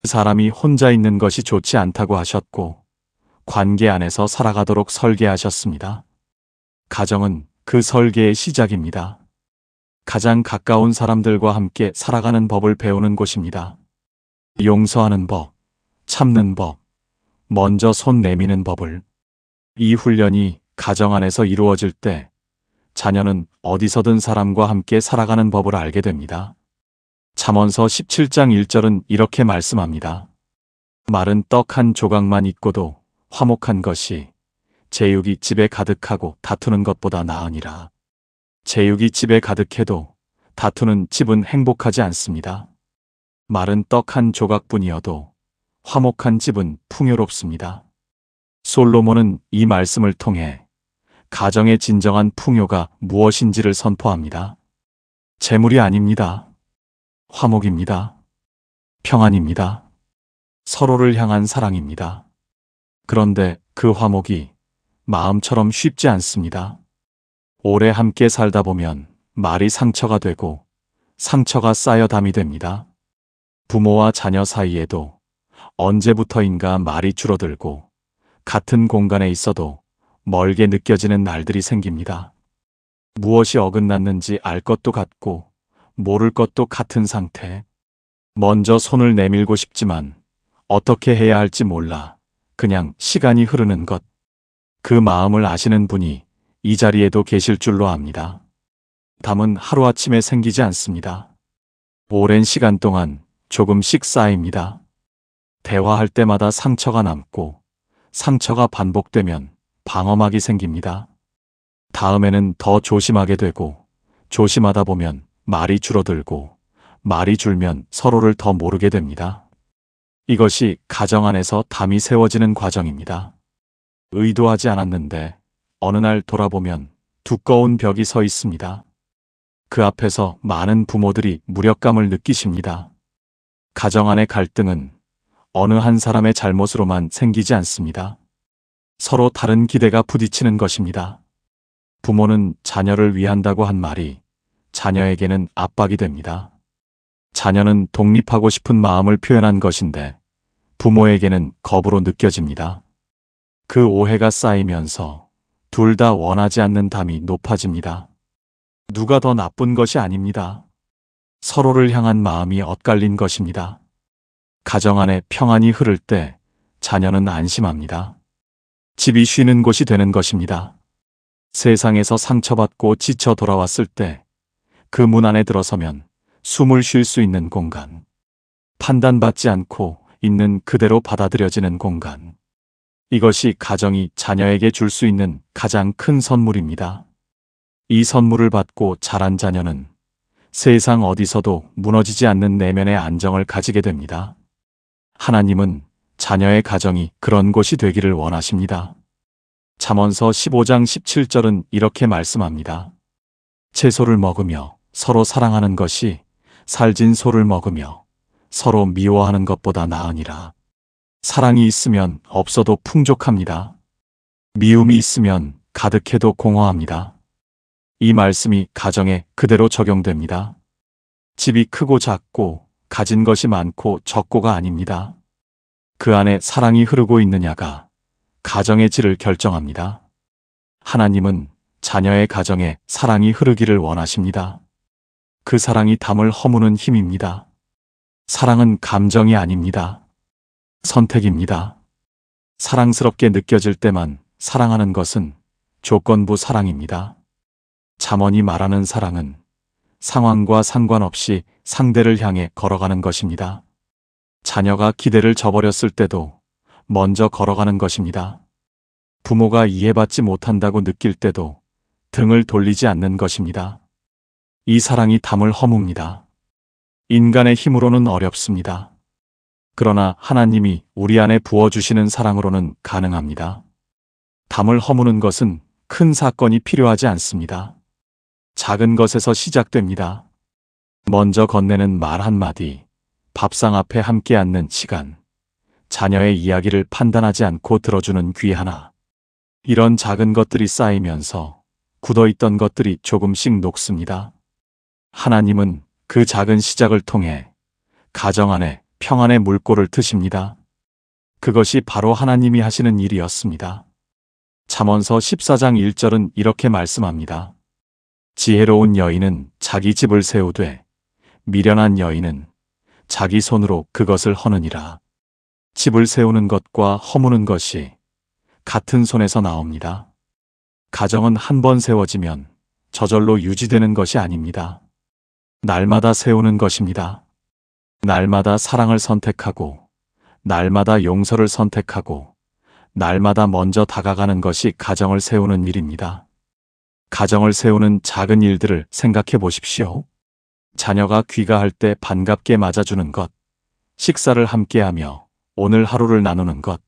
사람이 혼자 있는 것이 좋지 않다고 하셨고 관계 안에서 살아가도록 설계하셨습니다. 가정은 그 설계의 시작입니다. 가장 가까운 사람들과 함께 살아가는 법을 배우는 곳입니다. 용서하는 법, 참는 법, 먼저 손 내미는 법을. 이 훈련이 가정 안에서 이루어질 때 자녀는 어디서든 사람과 함께 살아가는 법을 알게 됩니다. 잠언서 17장 1절은 이렇게 말씀합니다. 마른 떡 한 조각만 있고도 화목한 것이 제육이 집에 가득하고 다투는 것보다 나으니라. 제육이 집에 가득해도 다투는 집은 행복하지 않습니다. 마른 떡 한 조각뿐이어도 화목한 집은 풍요롭습니다. 솔로몬은 이 말씀을 통해 가정의 진정한 풍요가 무엇인지를 선포합니다. 재물이 아닙니다. 화목입니다. 평안입니다. 서로를 향한 사랑입니다. 그런데 그 화목이 마음처럼 쉽지 않습니다. 오래 함께 살다 보면 말이 상처가 되고 상처가 쌓여 담이 됩니다. 부모와 자녀 사이에도 언제부터인가 말이 줄어들고 같은 공간에 있어도 멀게 느껴지는 날들이 생깁니다. 무엇이 어긋났는지 알 것도 같고 모를 것도 같은 상태. 먼저 손을 내밀고 싶지만 어떻게 해야 할지 몰라 그냥 시간이 흐르는 것. 그 마음을 아시는 분이 이 자리에도 계실 줄로 압니다. 담은 하루아침에 생기지 않습니다. 오랜 시간 동안 조금씩 쌓입니다. 대화할 때마다 상처가 남고 상처가 반복되면 방어막이 생깁니다. 다음에는 더 조심하게 되고 조심하다 보면 말이 줄어들고 말이 줄면 서로를 더 모르게 됩니다. 이것이 가정 안에서 담이 세워지는 과정입니다. 의도하지 않았는데 어느 날 돌아보면 두꺼운 벽이 서 있습니다. 그 앞에서 많은 부모들이 무력감을 느끼십니다. 가정 안의 갈등은 어느 한 사람의 잘못으로만 생기지 않습니다. 서로 다른 기대가 부딪히는 것입니다. 부모는 자녀를 위한다고 한 말이 자녀에게는 압박이 됩니다. 자녀는 독립하고 싶은 마음을 표현한 것인데 부모에게는 겁으로 느껴집니다. 그 오해가 쌓이면서 둘 다 원하지 않는 담이 높아집니다. 누가 더 나쁜 것이 아닙니다. 서로를 향한 마음이 엇갈린 것입니다. 가정 안에 평안이 흐를 때 자녀는 안심합니다. 집이 쉬는 곳이 되는 것입니다. 세상에서 상처받고 지쳐 돌아왔을 때 그 문 안에 들어서면 숨을 쉴 수 있는 공간. 판단받지 않고 있는 그대로 받아들여지는 공간. 이것이 가정이 자녀에게 줄 수 있는 가장 큰 선물입니다. 이 선물을 받고 자란 자녀는 세상 어디서도 무너지지 않는 내면의 안정을 가지게 됩니다. 하나님은 자녀의 가정이 그런 곳이 되기를 원하십니다. 잠언서 15장 17절은 이렇게 말씀합니다. 채소를 먹으며 서로 사랑하는 것이 살진 소를 먹으며 서로 미워하는 것보다 나으니라. 사랑이 있으면 없어도 풍족합니다. 미움이 있으면 가득해도 공허합니다. 이 말씀이 가정에 그대로 적용됩니다. 집이 크고 작고 가진 것이 많고 적고가 아닙니다. 그 안에 사랑이 흐르고 있느냐가 가정의 질을 결정합니다. 하나님은 자녀의 가정에 사랑이 흐르기를 원하십니다. 그 사랑이 담을 허무는 힘입니다. 사랑은 감정이 아닙니다. 선택입니다. 사랑스럽게 느껴질 때만 사랑하는 것은 조건부 사랑입니다. 잠언이 말하는 사랑은 상황과 상관없이 상대를 향해 걸어가는 것입니다. 자녀가 기대를 저버렸을 때도 먼저 걸어가는 것입니다. 부모가 이해받지 못한다고 느낄 때도 등을 돌리지 않는 것입니다. 이 사랑이 담을 허뭅니다. 인간의 힘으로는 어렵습니다. 그러나 하나님이 우리 안에 부어주시는 사랑으로는 가능합니다. 담을 허무는 것은 큰 사건이 필요하지 않습니다. 작은 것에서 시작됩니다. 먼저 건네는 말 한마디, 밥상 앞에 함께 앉는 시간, 자녀의 이야기를 판단하지 않고 들어주는 귀 하나. 이런 작은 것들이 쌓이면서 굳어있던 것들이 조금씩 녹습니다. 하나님은 그 작은 시작을 통해 가정 안에 평안의 물꼬를 트십니다. 그것이 바로 하나님이 하시는 일이었습니다. 잠언서 14장 1절은 이렇게 말씀합니다. 지혜로운 여인은 자기 집을 세우되 미련한 여인은 자기 손으로 그것을 허느니라. 집을 세우는 것과 허무는 것이 같은 손에서 나옵니다. 가정은 한 번 세워지면 저절로 유지되는 것이 아닙니다. 날마다 세우는 것입니다. 날마다 사랑을 선택하고, 날마다 용서를 선택하고, 날마다 먼저 다가가는 것이 가정을 세우는 일입니다. 가정을 세우는 작은 일들을 생각해 보십시오. 자녀가 귀가할 때 반갑게 맞아주는 것, 식사를 함께하며 오늘 하루를 나누는 것,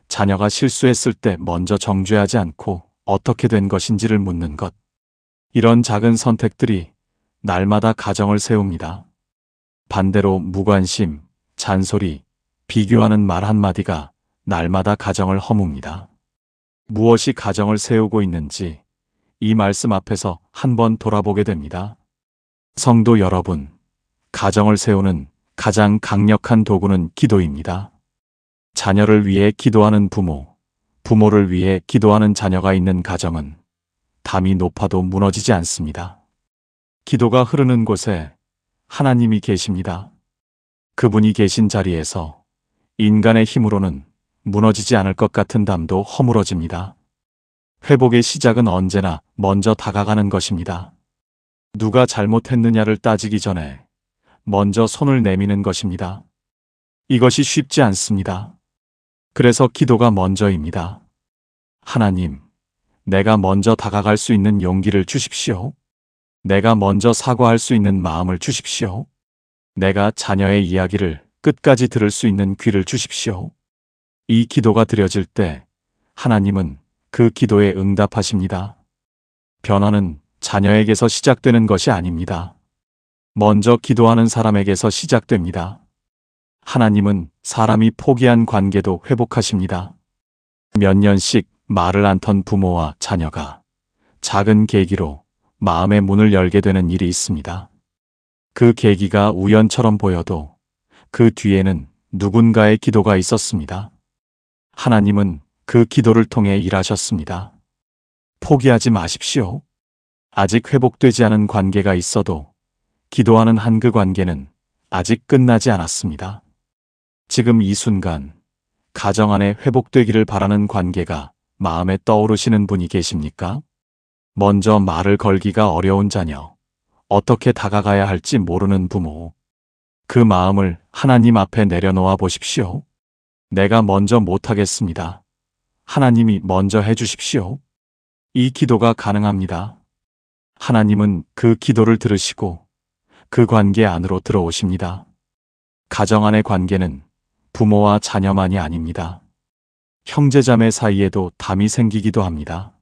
자녀가 실수했을 때 먼저 정죄하지 않고 어떻게 된 것인지를 묻는 것. 이런 작은 선택들이 날마다 가정을 세웁니다. 반대로 무관심, 잔소리, 비교하는 말 한마디가 날마다 가정을 허뭅니다. 무엇이 가정을 세우고 있는지 이 말씀 앞에서 한번 돌아보게 됩니다. 성도 여러분, 가정을 세우는 가장 강력한 도구는 기도입니다. 자녀를 위해 기도하는 부모, 부모를 위해 기도하는 자녀가 있는 가정은 담이 높아도 무너지지 않습니다. 기도가 흐르는 곳에 하나님이 계십니다. 그분이 계신 자리에서 인간의 힘으로는 무너지지 않을 것 같은 담도 허물어집니다. 회복의 시작은 언제나 먼저 다가가는 것입니다. 누가 잘못했느냐를 따지기 전에 먼저 손을 내미는 것입니다. 이것이 쉽지 않습니다. 그래서 기도가 먼저입니다. 하나님, 내가 먼저 다가갈 수 있는 용기를 주십시오. 내가 먼저 사과할 수 있는 마음을 주십시오. 내가 자녀의 이야기를 끝까지 들을 수 있는 귀를 주십시오. 이 기도가 드려질 때 하나님은 그 기도에 응답하십니다. 변화는 자녀에게서 시작되는 것이 아닙니다. 먼저 기도하는 사람에게서 시작됩니다. 하나님은 사람이 포기한 관계도 회복하십니다. 몇 년씩 말을 안 턴 부모와 자녀가 작은 계기로 마음의 문을 열게 되는 일이 있습니다. 그 계기가 우연처럼 보여도 그 뒤에는 누군가의 기도가 있었습니다. 하나님은 그 기도를 통해 일하셨습니다. 포기하지 마십시오. 아직 회복되지 않은 관계가 있어도 기도하는 한 그 관계는 아직 끝나지 않았습니다. 지금 이 순간 가정 안에 회복되기를 바라는 관계가 마음에 떠오르시는 분이 계십니까? 먼저 말을 걸기가 어려운 자녀, 어떻게 다가가야 할지 모르는 부모, 그 마음을 하나님 앞에 내려놓아 보십시오. 내가 먼저 못하겠습니다. 하나님이 먼저 해주십시오. 이 기도가 가능합니다. 하나님은 그 기도를 들으시고 그 관계 안으로 들어오십니다. 가정 안의 관계는 부모와 자녀만이 아닙니다. 형제자매 사이에도 담이 생기기도 합니다.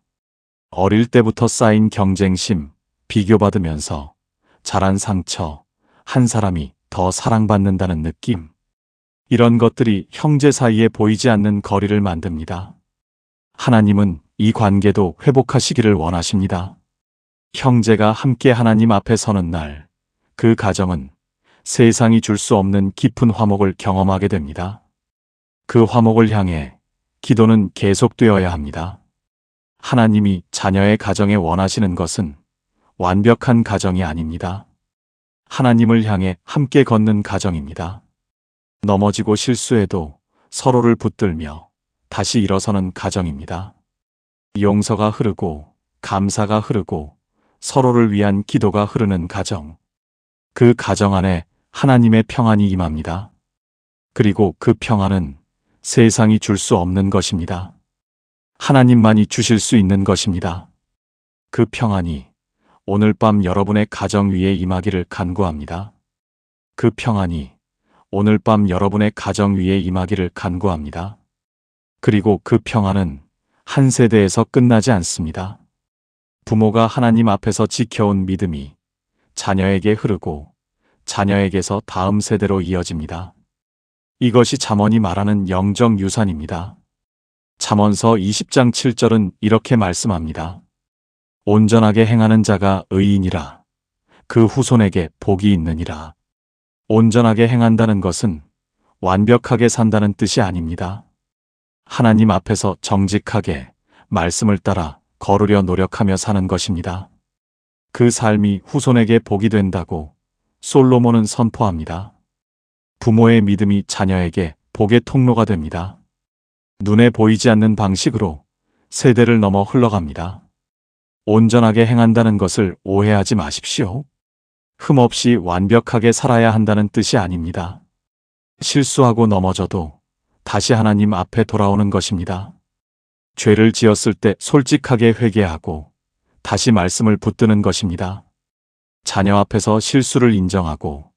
어릴 때부터 쌓인 경쟁심, 비교받으면서 자란 상처, 한 사람이 더 사랑받는다는 느낌. 이런 것들이 형제 사이에 보이지 않는 거리를 만듭니다. 하나님은 이 관계도 회복하시기를 원하십니다. 형제가 함께 하나님 앞에 서는 날, 그 가정은 세상이 줄 수 없는 깊은 화목을 경험하게 됩니다. 그 화목을 향해 기도는 계속되어야 합니다. 하나님이 자녀의 가정에 원하시는 것은 완벽한 가정이 아닙니다. 하나님을 향해 함께 걷는 가정입니다. 넘어지고 실수해도 서로를 붙들며 다시 일어서는 가정입니다. 용서가 흐르고 감사가 흐르고 서로를 위한 기도가 흐르는 가정. 그 가정 안에 하나님의 평안이 임합니다. 그리고 그 평안은 세상이 줄 수 없는 것입니다. 하나님만이 주실 수 있는 것입니다. 그 평안이 오늘 밤 여러분의 가정 위에 임하기를 간구합니다. 그 평안이 오늘 밤 여러분의 가정 위에 임하기를 간구합니다. 그리고 그 평안은 한 세대에서 끝나지 않습니다. 부모가 하나님 앞에서 지켜온 믿음이 자녀에게 흐르고 자녀에게서 다음 세대로 이어집니다. 이것이 잠언이 말하는 영적 유산입니다. 잠언서 20장 7절은 이렇게 말씀합니다. 온전하게 행하는 자가 의인이라. 그 후손에게 복이 있느니라. 온전하게 행한다는 것은 완벽하게 산다는 뜻이 아닙니다. 하나님 앞에서 정직하게 말씀을 따라 걸으려 노력하며 사는 것입니다. 그 삶이 후손에게 복이 된다고 솔로몬은 선포합니다. 부모의 믿음이 자녀에게 복의 통로가 됩니다. 눈에 보이지 않는 방식으로 세대를 넘어 흘러갑니다. 온전하게 행한다는 것을 오해하지 마십시오. 흠없이 완벽하게 살아야 한다는 뜻이 아닙니다. 실수하고 넘어져도 다시 하나님 앞에 돌아오는 것입니다. 죄를 지었을 때 솔직하게 회개하고 다시 말씀을 붙드는 것입니다. 자녀 앞에서 실수를 인정하고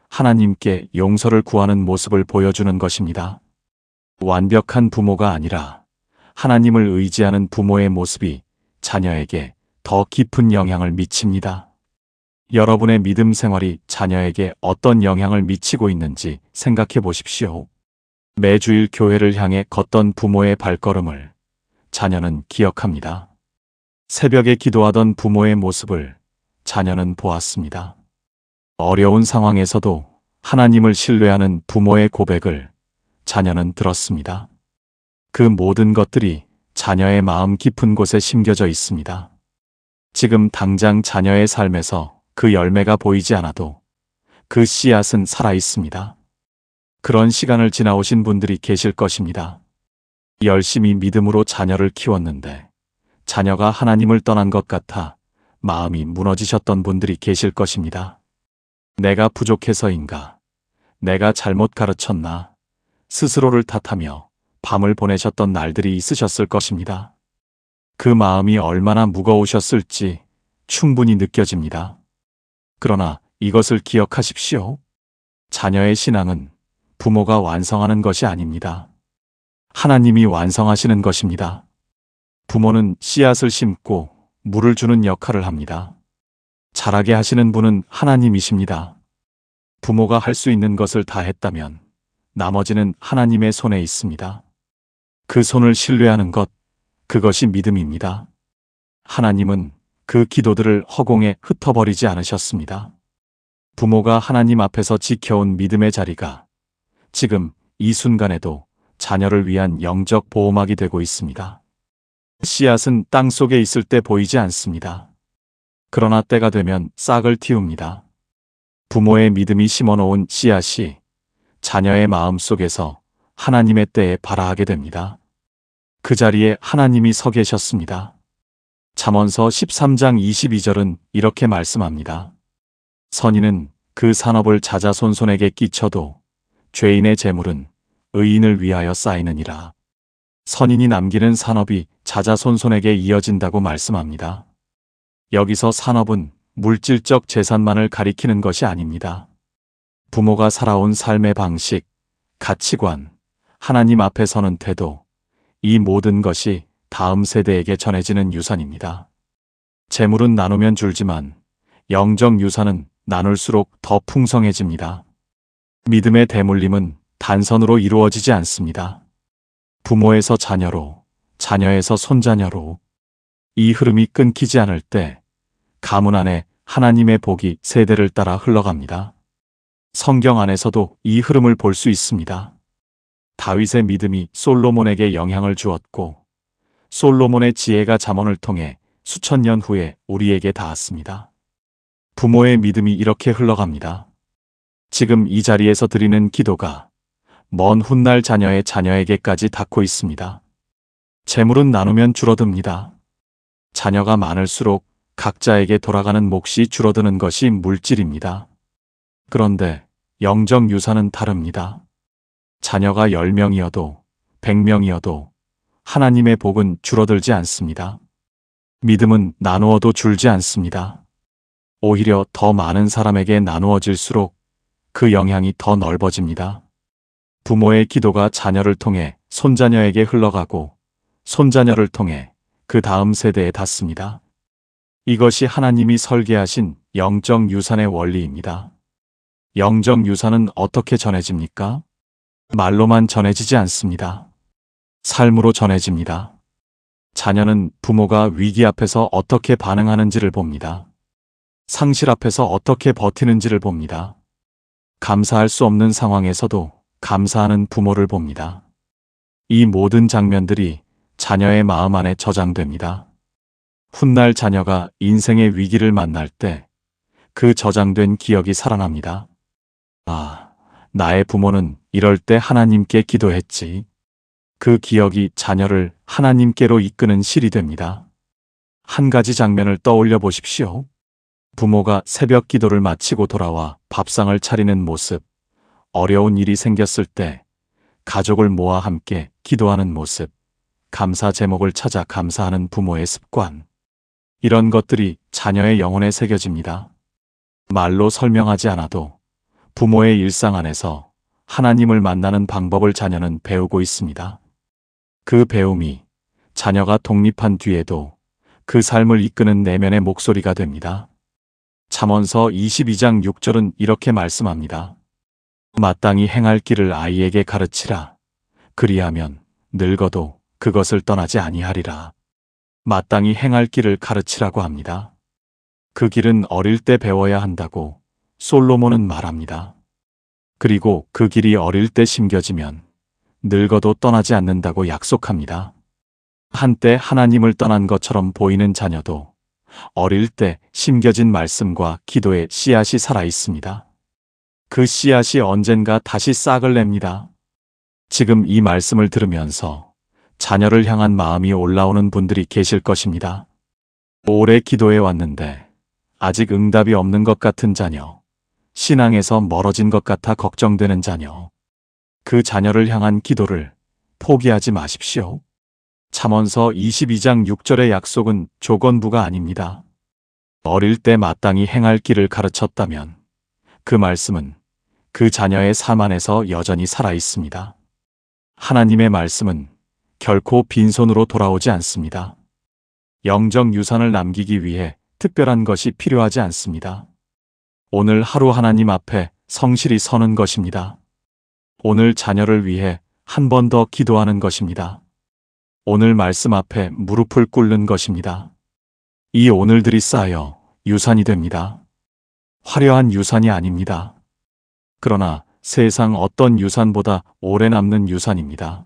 하나님께 용서를 구하는 모습을 보여주는 것입니다. 완벽한 부모가 아니라 하나님을 의지하는 부모의 모습이 자녀에게 더 깊은 영향을 미칩니다. 여러분의 믿음 생활이 자녀에게 어떤 영향을 미치고 있는지 생각해 보십시오. 매주일 교회를 향해 걷던 부모의 발걸음을 자녀는 기억합니다. 새벽에 기도하던 부모의 모습을 자녀는 보았습니다. 어려운 상황에서도 하나님을 신뢰하는 부모의 고백을 자녀는 들었습니다. 그 모든 것들이 자녀의 마음 깊은 곳에 심겨져 있습니다. 지금 당장 자녀의 삶에서 그 열매가 보이지 않아도 그 씨앗은 살아 있습니다. 그런 시간을 지나오신 분들이 계실 것입니다. 열심히 믿음으로 자녀를 키웠는데 자녀가 하나님을 떠난 것 같아 마음이 무너지셨던 분들이 계실 것입니다. 내가 부족해서인가? 내가 잘못 가르쳤나? 스스로를 탓하며 밤을 보내셨던 날들이 있으셨을 것입니다. 그 마음이 얼마나 무거우셨을지 충분히 느껴집니다. 그러나 이것을 기억하십시오. 자녀의 신앙은 부모가 완성하는 것이 아닙니다. 하나님이 완성하시는 것입니다. 부모는 씨앗을 심고 물을 주는 역할을 합니다. 자라게 하시는 분은 하나님이십니다. 부모가 할 수 있는 것을 다 했다면 나머지는 하나님의 손에 있습니다. 그 손을 신뢰하는 것, 그것이 믿음입니다. 하나님은 그 기도들을 허공에 흩어버리지 않으셨습니다. 부모가 하나님 앞에서 지켜온 믿음의 자리가 지금 이 순간에도 자녀를 위한 영적 보호막이 되고 있습니다. 씨앗은 땅 속에 있을 때 보이지 않습니다. 그러나 때가 되면 싹을 틔웁니다. 부모의 믿음이 심어놓은 씨앗이 자녀의 마음 속에서 하나님의 때에 발아하게 됩니다. 그 자리에 하나님이 서 계셨습니다. 잠언서 13장 22절은 이렇게 말씀합니다. 선인은 그 산업을 자자손손에게 끼쳐도 죄인의 재물은 의인을 위하여 쌓이느니라. 선인이 남기는 산업이 자자손손에게 이어진다고 말씀합니다. 여기서 산업은 물질적 재산만을 가리키는 것이 아닙니다. 부모가 살아온 삶의 방식, 가치관, 하나님 앞에 서는 태도, 이 모든 것이 다음 세대에게 전해지는 유산입니다. 재물은 나누면 줄지만 영적 유산은 나눌수록 더 풍성해집니다. 믿음의 대물림은 단선으로 이루어지지 않습니다. 부모에서 자녀로, 자녀에서 손자녀로 이 흐름이 끊기지 않을 때 가문 안에 하나님의 복이 세대를 따라 흘러갑니다. 성경 안에서도 이 흐름을 볼 수 있습니다. 다윗의 믿음이 솔로몬에게 영향을 주었고 솔로몬의 지혜가 잠언을 통해 수천 년 후에 우리에게 닿았습니다. 부모의 믿음이 이렇게 흘러갑니다. 지금 이 자리에서 드리는 기도가 먼 훗날 자녀의 자녀에게까지 닿고 있습니다. 재물은 나누면 줄어듭니다. 자녀가 많을수록 각자에게 돌아가는 몫이 줄어드는 것이 물질입니다. 그런데 영적 유산은 다릅니다. 자녀가 10명이어도 100명이어도 하나님의 복은 줄어들지 않습니다. 믿음은 나누어도 줄지 않습니다. 오히려 더 많은 사람에게 나누어질수록 그 영향이 더 넓어집니다. 부모의 기도가 자녀를 통해 손자녀에게 흘러가고 손자녀를 통해 그 다음 세대에 닿습니다. 이것이 하나님이 설계하신 영적 유산의 원리입니다. 영적 유산은 어떻게 전해집니까? 말로만 전해지지 않습니다. 삶으로 전해집니다. 자녀는 부모가 위기 앞에서 어떻게 반응하는지를 봅니다. 상실 앞에서 어떻게 버티는지를 봅니다. 감사할 수 없는 상황에서도 감사하는 부모를 봅니다. 이 모든 장면들이 자녀의 마음 안에 저장됩니다. 훗날 자녀가 인생의 위기를 만날 때 그 저장된 기억이 살아납니다. 아, 나의 부모는 이럴 때 하나님께 기도했지. 그 기억이 자녀를 하나님께로 이끄는 실이 됩니다. 한 가지 장면을 떠올려 보십시오. 부모가 새벽 기도를 마치고 돌아와 밥상을 차리는 모습, 어려운 일이 생겼을 때 가족을 모아 함께 기도하는 모습, 감사 제목을 찾아 감사하는 부모의 습관. 이런 것들이 자녀의 영혼에 새겨집니다. 말로 설명하지 않아도 부모의 일상 안에서 하나님을 만나는 방법을 자녀는 배우고 있습니다. 그 배움이 자녀가 독립한 뒤에도 그 삶을 이끄는 내면의 목소리가 됩니다. 잠언서 22장 6절은 이렇게 말씀합니다. 마땅히 행할 길을 아이에게 가르치라. 그리하면 늙어도 그것을 떠나지 아니하리라. 마땅히 행할 길을 가르치라고 합니다. 그 길은 어릴 때 배워야 한다고 솔로몬은 말합니다. 그리고 그 길이 어릴 때 심겨지면 늙어도 떠나지 않는다고 약속합니다. 한때 하나님을 떠난 것처럼 보이는 자녀도 어릴 때 심겨진 말씀과 기도의 씨앗이 살아 있습니다. 그 씨앗이 언젠가 다시 싹을 냅니다. 지금 이 말씀을 들으면서 자녀를 향한 마음이 올라오는 분들이 계실 것입니다. 오래 기도해 왔는데 아직 응답이 없는 것 같은 자녀, 신앙에서 멀어진 것 같아 걱정되는 자녀, 그 자녀를 향한 기도를 포기하지 마십시오. 잠언서 22장 6절의 약속은 조건부가 아닙니다. 어릴 때 마땅히 행할 길을 가르쳤다면 그 말씀은 그 자녀의 삶 안에서 여전히 살아 있습니다. 하나님의 말씀은 결코 빈손으로 돌아오지 않습니다. 영적 유산을 남기기 위해 특별한 것이 필요하지 않습니다. 오늘 하루 하나님 앞에 성실히 서는 것입니다. 오늘 자녀를 위해 한 번 더 기도하는 것입니다. 오늘 말씀 앞에 무릎을 꿇는 것입니다. 이 오늘들이 쌓여 유산이 됩니다. 화려한 유산이 아닙니다. 그러나 세상 어떤 유산보다 오래 남는 유산입니다.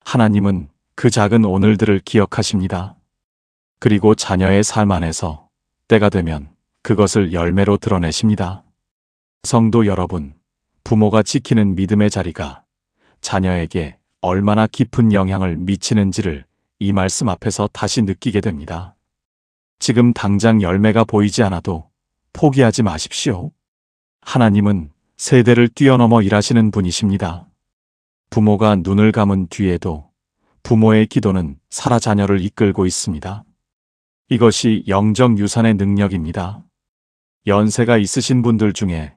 하나님은 그 작은 오늘들을 기억하십니다. 그리고 자녀의 삶 안에서 때가 되면 그것을 열매로 드러내십니다. 성도 여러분, 부모가 지키는 믿음의 자리가 자녀에게 얼마나 깊은 영향을 미치는지를 이 말씀 앞에서 다시 느끼게 됩니다. 지금 당장 열매가 보이지 않아도 포기하지 마십시오. 하나님은 세대를 뛰어넘어 일하시는 분이십니다. 부모가 눈을 감은 뒤에도 부모의 기도는 살아 자녀를 이끌고 있습니다. 이것이 영적 유산의 능력입니다. 연세가 있으신 분들 중에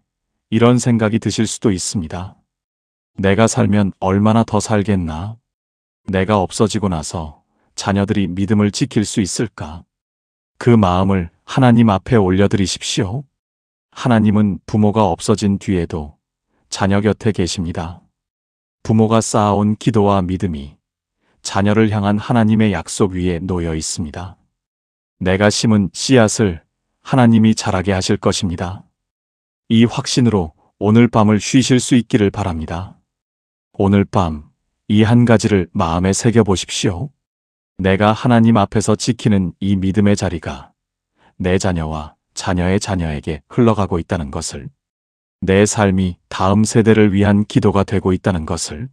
이런 생각이 드실 수도 있습니다. 내가 살면 얼마나 더 살겠나? 내가 없어지고 나서 자녀들이 믿음을 지킬 수 있을까? 그 마음을 하나님 앞에 올려드리십시오. 하나님은 부모가 없어진 뒤에도 자녀 곁에 계십니다. 부모가 쌓아온 기도와 믿음이 자녀를 향한 하나님의 약속 위에 놓여 있습니다. 내가 심은 씨앗을 하나님이 자라게 하실 것입니다. 이 확신으로 오늘 밤을 쉬실 수 있기를 바랍니다. 오늘 밤 이 한 가지를 마음에 새겨 보십시오. 내가 하나님 앞에서 지키는 이 믿음의 자리가 내 자녀와 자녀의 자녀에게 흘러가고 있다는 것을, 내 삶이 다음 세대를 위한 기도가 되고 있다는 것을,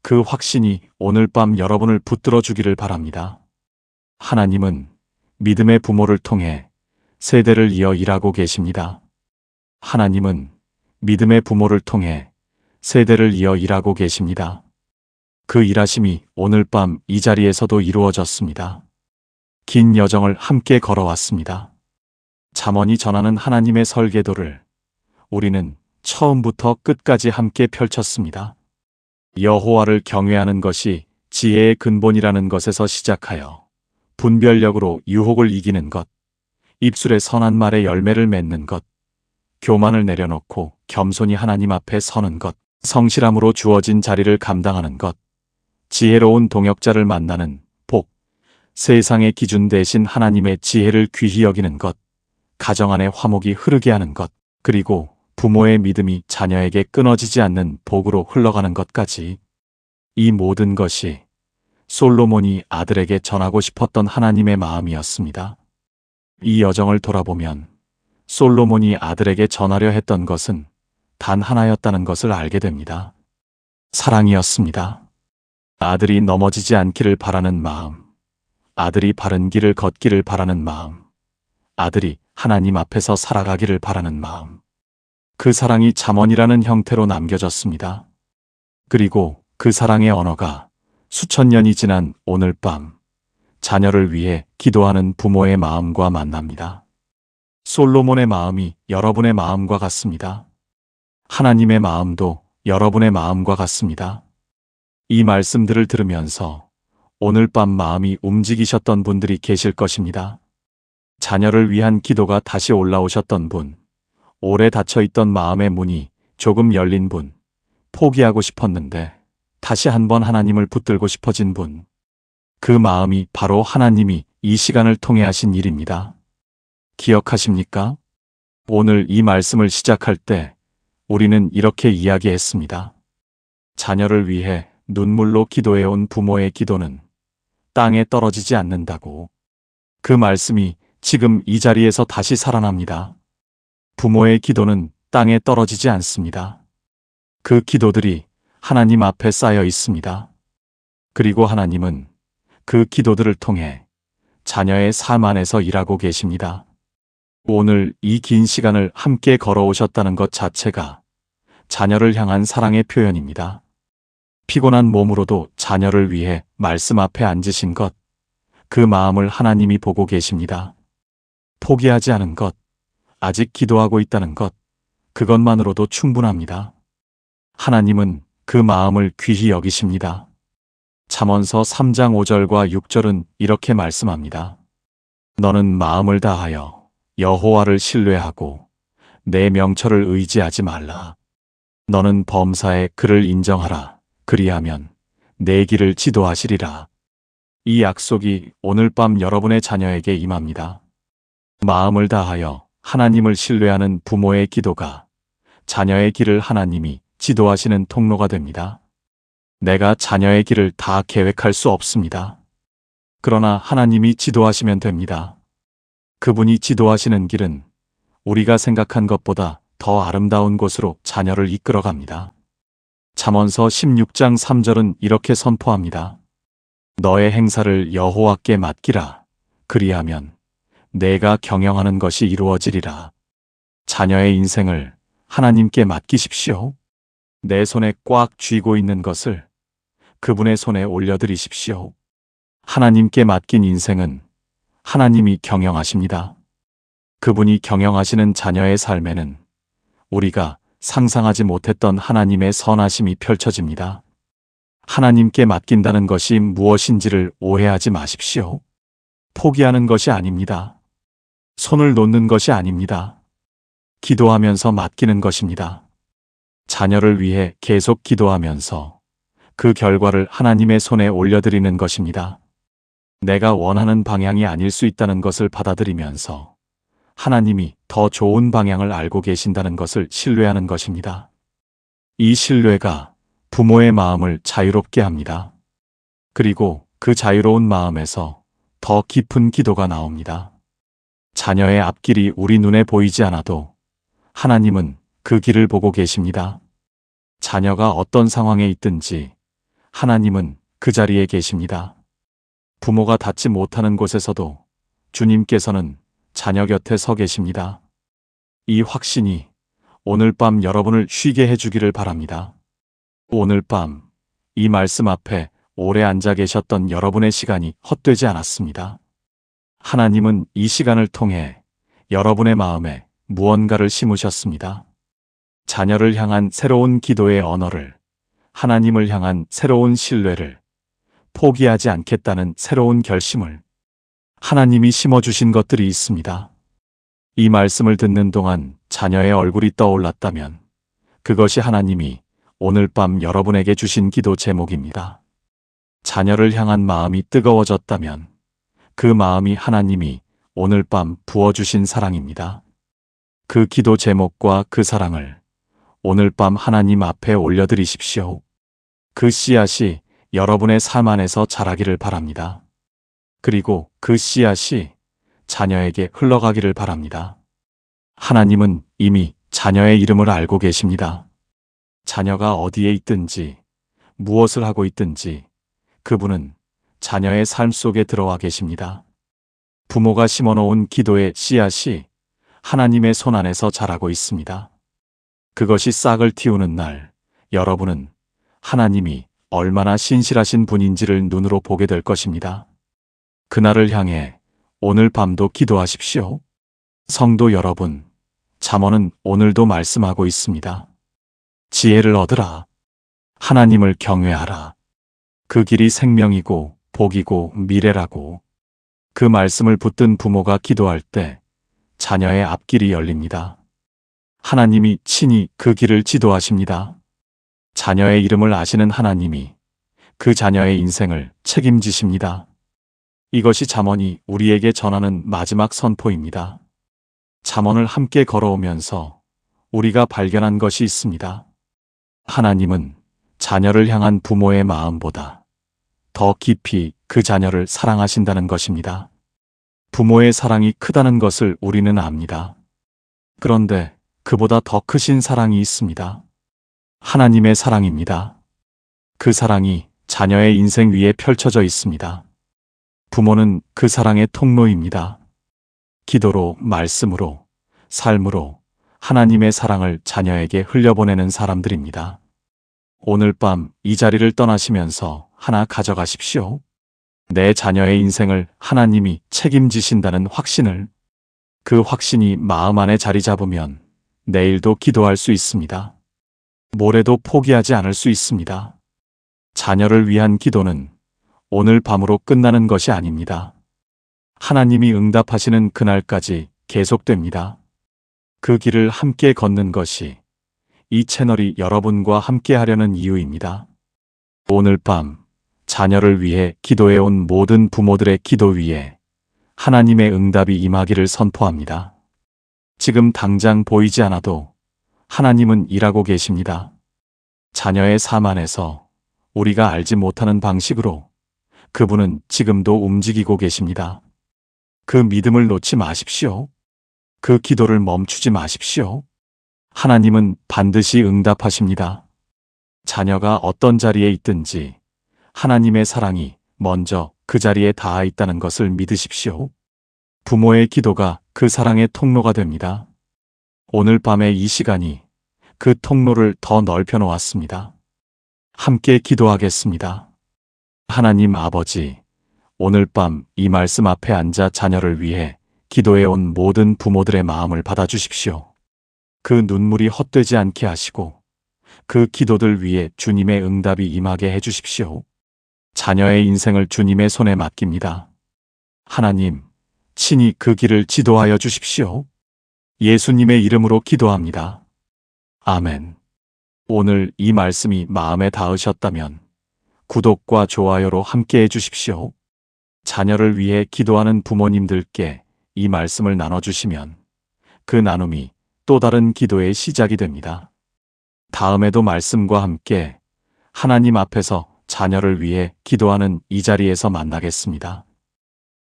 그 확신이 오늘 밤 여러분을 붙들어 주기를 바랍니다. 하나님은 믿음의 부모를 통해 세대를 이어 일하고 계십니다. 하나님은 믿음의 부모를 통해 세대를 이어 일하고 계십니다. 그 일하심이 오늘 밤 이 자리에서도 이루어졌습니다. 긴 여정을 함께 걸어왔습니다. 잠언이 전하는 하나님의 설계도를 우리는 처음부터 끝까지 함께 펼쳤습니다. 여호와를 경외하는 것이 지혜의 근본이라는 것에서 시작하여 분별력으로 유혹을 이기는 것, 입술의 선한 말에 열매를 맺는 것, 교만을 내려놓고 겸손히 하나님 앞에 서는 것, 성실함으로 주어진 자리를 감당하는 것, 지혜로운 동역자를 만나는 복, 세상의 기준 대신 하나님의 지혜를 귀히 여기는 것, 가정 안에 화목이 흐르게 하는 것, 그리고 부모의 믿음이 자녀에게 끊어지지 않는 복으로 흘러가는 것까지, 이 모든 것이 솔로몬이 아들에게 전하고 싶었던 하나님의 마음이었습니다. 이 여정을 돌아보면 솔로몬이 아들에게 전하려 했던 것은 단 하나였다는 것을 알게 됩니다. 사랑이었습니다. 아들이 넘어지지 않기를 바라는 마음, 아들이 바른 길을 걷기를 바라는 마음, 아들이 하나님 앞에서 살아가기를 바라는 마음. 그 사랑이 잠언이라는 형태로 남겨졌습니다. 그리고 그 사랑의 언어가 수천 년이 지난 오늘 밤 자녀를 위해 기도하는 부모의 마음과 만납니다. 솔로몬의 마음이 여러분의 마음과 같습니다. 하나님의 마음도 여러분의 마음과 같습니다. 이 말씀들을 들으면서 오늘 밤 마음이 움직이셨던 분들이 계실 것입니다. 자녀를 위한 기도가 다시 올라오셨던 분, 오래 닫혀있던 마음의 문이 조금 열린 분, 포기하고 싶었는데 다시 한번 하나님을 붙들고 싶어진 분, 그 마음이 바로 하나님이 이 시간을 통해 하신 일입니다. 기억하십니까? 오늘 이 말씀을 시작할 때 우리는 이렇게 이야기했습니다. 자녀를 위해 눈물로 기도해온 부모의 기도는 땅에 떨어지지 않는다고. 그 말씀이 지금 이 자리에서 다시 살아납니다. 부모의 기도는 땅에 떨어지지 않습니다. 그 기도들이 하나님 앞에 쌓여 있습니다. 그리고 하나님은 그 기도들을 통해 자녀의 삶 안에서 일하고 계십니다. 오늘 이 긴 시간을 함께 걸어오셨다는 것 자체가 자녀를 향한 사랑의 표현입니다. 피곤한 몸으로도 자녀를 위해 말씀 앞에 앉으신 것, 그 마음을 하나님이 보고 계십니다. 포기하지 않은 것, 아직 기도하고 있다는 것, 그것만으로도 충분합니다. 하나님은 그 마음을 귀히 여기십니다. 잠언서 3장 5절과 6절은 이렇게 말씀합니다. 너는 마음을 다하여 여호와를 신뢰하고 내 명철을 의지하지 말라. 너는 범사에 그를 인정하라. 그리하면 내 길을 지도하시리라. 이 약속이 오늘 밤 여러분의 자녀에게 임합니다. 마음을 다하여 하나님을 신뢰하는 부모의 기도가 자녀의 길을 하나님이 지도하시는 통로가 됩니다. 내가 자녀의 길을 다 계획할 수 없습니다. 그러나 하나님이 지도하시면 됩니다. 그분이 지도하시는 길은 우리가 생각한 것보다 더 아름다운 곳으로 자녀를 이끌어갑니다. 잠언서 16장 3절은 이렇게 선포합니다. 너의 행사를 여호와께 맡기라. 그리하면 내가 경영하는 것이 이루어지리라. 자녀의 인생을 하나님께 맡기십시오. 내 손에 꽉 쥐고 있는 것을 그분의 손에 올려드리십시오. 하나님께 맡긴 인생은 하나님이 경영하십니다. 그분이 경영하시는 자녀의 삶에는 우리가 상상하지 못했던 하나님의 선하심이 펼쳐집니다. 하나님께 맡긴다는 것이 무엇인지를 오해하지 마십시오. 포기하는 것이 아닙니다. 손을 놓는 것이 아닙니다. 기도하면서 맡기는 것입니다. 자녀를 위해 계속 기도하면서 그 결과를 하나님의 손에 올려드리는 것입니다. 내가 원하는 방향이 아닐 수 있다는 것을 받아들이면서 하나님이 더 좋은 방향을 알고 계신다는 것을 신뢰하는 것입니다. 이 신뢰가 부모의 마음을 자유롭게 합니다. 그리고 그 자유로운 마음에서 더 깊은 기도가 나옵니다. 자녀의 앞길이 우리 눈에 보이지 않아도 하나님은 그 길을 보고 계십니다. 자녀가 어떤 상황에 있든지 하나님은 그 자리에 계십니다. 부모가 닿지 못하는 곳에서도 주님께서는 자녀 곁에 서 계십니다. 이 확신이 오늘 밤 여러분을 쉬게 해주기를 바랍니다. 오늘 밤 이 말씀 앞에 오래 앉아 계셨던 여러분의 시간이 헛되지 않았습니다. 하나님은 이 시간을 통해 여러분의 마음에 무언가를 심으셨습니다. 자녀를 향한 새로운 기도의 언어를, 하나님을 향한 새로운 신뢰를, 포기하지 않겠다는 새로운 결심을 하나님이 심어주신 것들이 있습니다. 이 말씀을 듣는 동안 자녀의 얼굴이 떠올랐다면 그것이 하나님이 오늘 밤 여러분에게 주신 기도 제목입니다. 자녀를 향한 마음이 뜨거워졌다면 그 마음이 하나님이 오늘 밤 부어주신 사랑입니다. 그 기도 제목과 그 사랑을 오늘 밤 하나님 앞에 올려드리십시오. 그 씨앗이 여러분의 삶 안에서 자라기를 바랍니다. 그리고 그 씨앗이 자녀에게 흘러가기를 바랍니다. 하나님은 이미 자녀의 이름을 알고 계십니다. 자녀가 어디에 있든지 무엇을 하고 있든지 그분은 자녀의 삶 속에 들어와 계십니다. 부모가 심어놓은 기도의 씨앗이 하나님의 손 안에서 자라고 있습니다. 그것이 싹을 틔우는 날 여러분은 하나님이 얼마나 신실하신 분인지를 눈으로 보게 될 것입니다. 그날을 향해 오늘 밤도 기도하십시오. 성도 여러분, 잠언은 오늘도 말씀하고 있습니다. 지혜를 얻으라. 하나님을 경외하라. 그 길이 생명이고 복이고 미래라고. 그 말씀을 붙든 부모가 기도할 때 자녀의 앞길이 열립니다. 하나님이 친히 그 길을 지도하십니다. 자녀의 이름을 아시는 하나님이 그 자녀의 인생을 책임지십니다. 이것이 잠언이 우리에게 전하는 마지막 선포입니다. 잠언을 함께 걸어오면서 우리가 발견한 것이 있습니다. 하나님은 자녀를 향한 부모의 마음보다 더 깊이 그 자녀를 사랑하신다는 것입니다. 부모의 사랑이 크다는 것을 우리는 압니다. 그런데 그보다 더 크신 사랑이 있습니다. 하나님의 사랑입니다. 그 사랑이 자녀의 인생 위에 펼쳐져 있습니다. 부모는 그 사랑의 통로입니다. 기도로, 말씀으로, 삶으로 하나님의 사랑을 자녀에게 흘려보내는 사람들입니다. 오늘 밤 이 자리를 떠나시면서 하나 가져가십시오. 내 자녀의 인생을 하나님이 책임지신다는 확신을. 그 확신이 마음 안에 자리 잡으면 내일도 기도할 수 있습니다. 모레도 포기하지 않을 수 있습니다. 자녀를 위한 기도는 오늘 밤으로 끝나는 것이 아닙니다. 하나님이 응답하시는 그날까지 계속됩니다. 그 길을 함께 걷는 것이 이 채널이 여러분과 함께 하려는 이유입니다. 오늘 밤 자녀를 위해 기도해온 모든 부모들의 기도 위에 하나님의 응답이 임하기를 선포합니다. 지금 당장 보이지 않아도 하나님은 일하고 계십니다. 자녀의 삶 안에서 우리가 알지 못하는 방식으로 그분은 지금도 움직이고 계십니다. 그 믿음을 놓지 마십시오. 그 기도를 멈추지 마십시오. 하나님은 반드시 응답하십니다. 자녀가 어떤 자리에 있든지 하나님의 사랑이 먼저 그 자리에 닿아 있다는 것을 믿으십시오. 부모의 기도가 그 사랑의 통로가 됩니다. 오늘 밤의 이 시간이 그 통로를 더 넓혀 놓았습니다. 함께 기도하겠습니다. 하나님 아버지, 오늘 밤 이 말씀 앞에 앉아 자녀를 위해 기도해온 모든 부모들의 마음을 받아주십시오. 그 눈물이 헛되지 않게 하시고 그 기도들 위에 주님의 응답이 임하게 해주십시오. 자녀의 인생을 주님의 손에 맡깁니다. 하나님, 친히 그 길을 지도하여 주십시오. 예수님의 이름으로 기도합니다. 아멘. 오늘 이 말씀이 마음에 닿으셨다면 구독과 좋아요로 함께 해주십시오. 자녀를 위해 기도하는 부모님들께 이 말씀을 나눠주시면 그 나눔이 또 다른 기도의 시작이 됩니다. 다음에도 말씀과 함께 하나님 앞에서 자녀를 위해 기도하는 이 자리에서 만나겠습니다.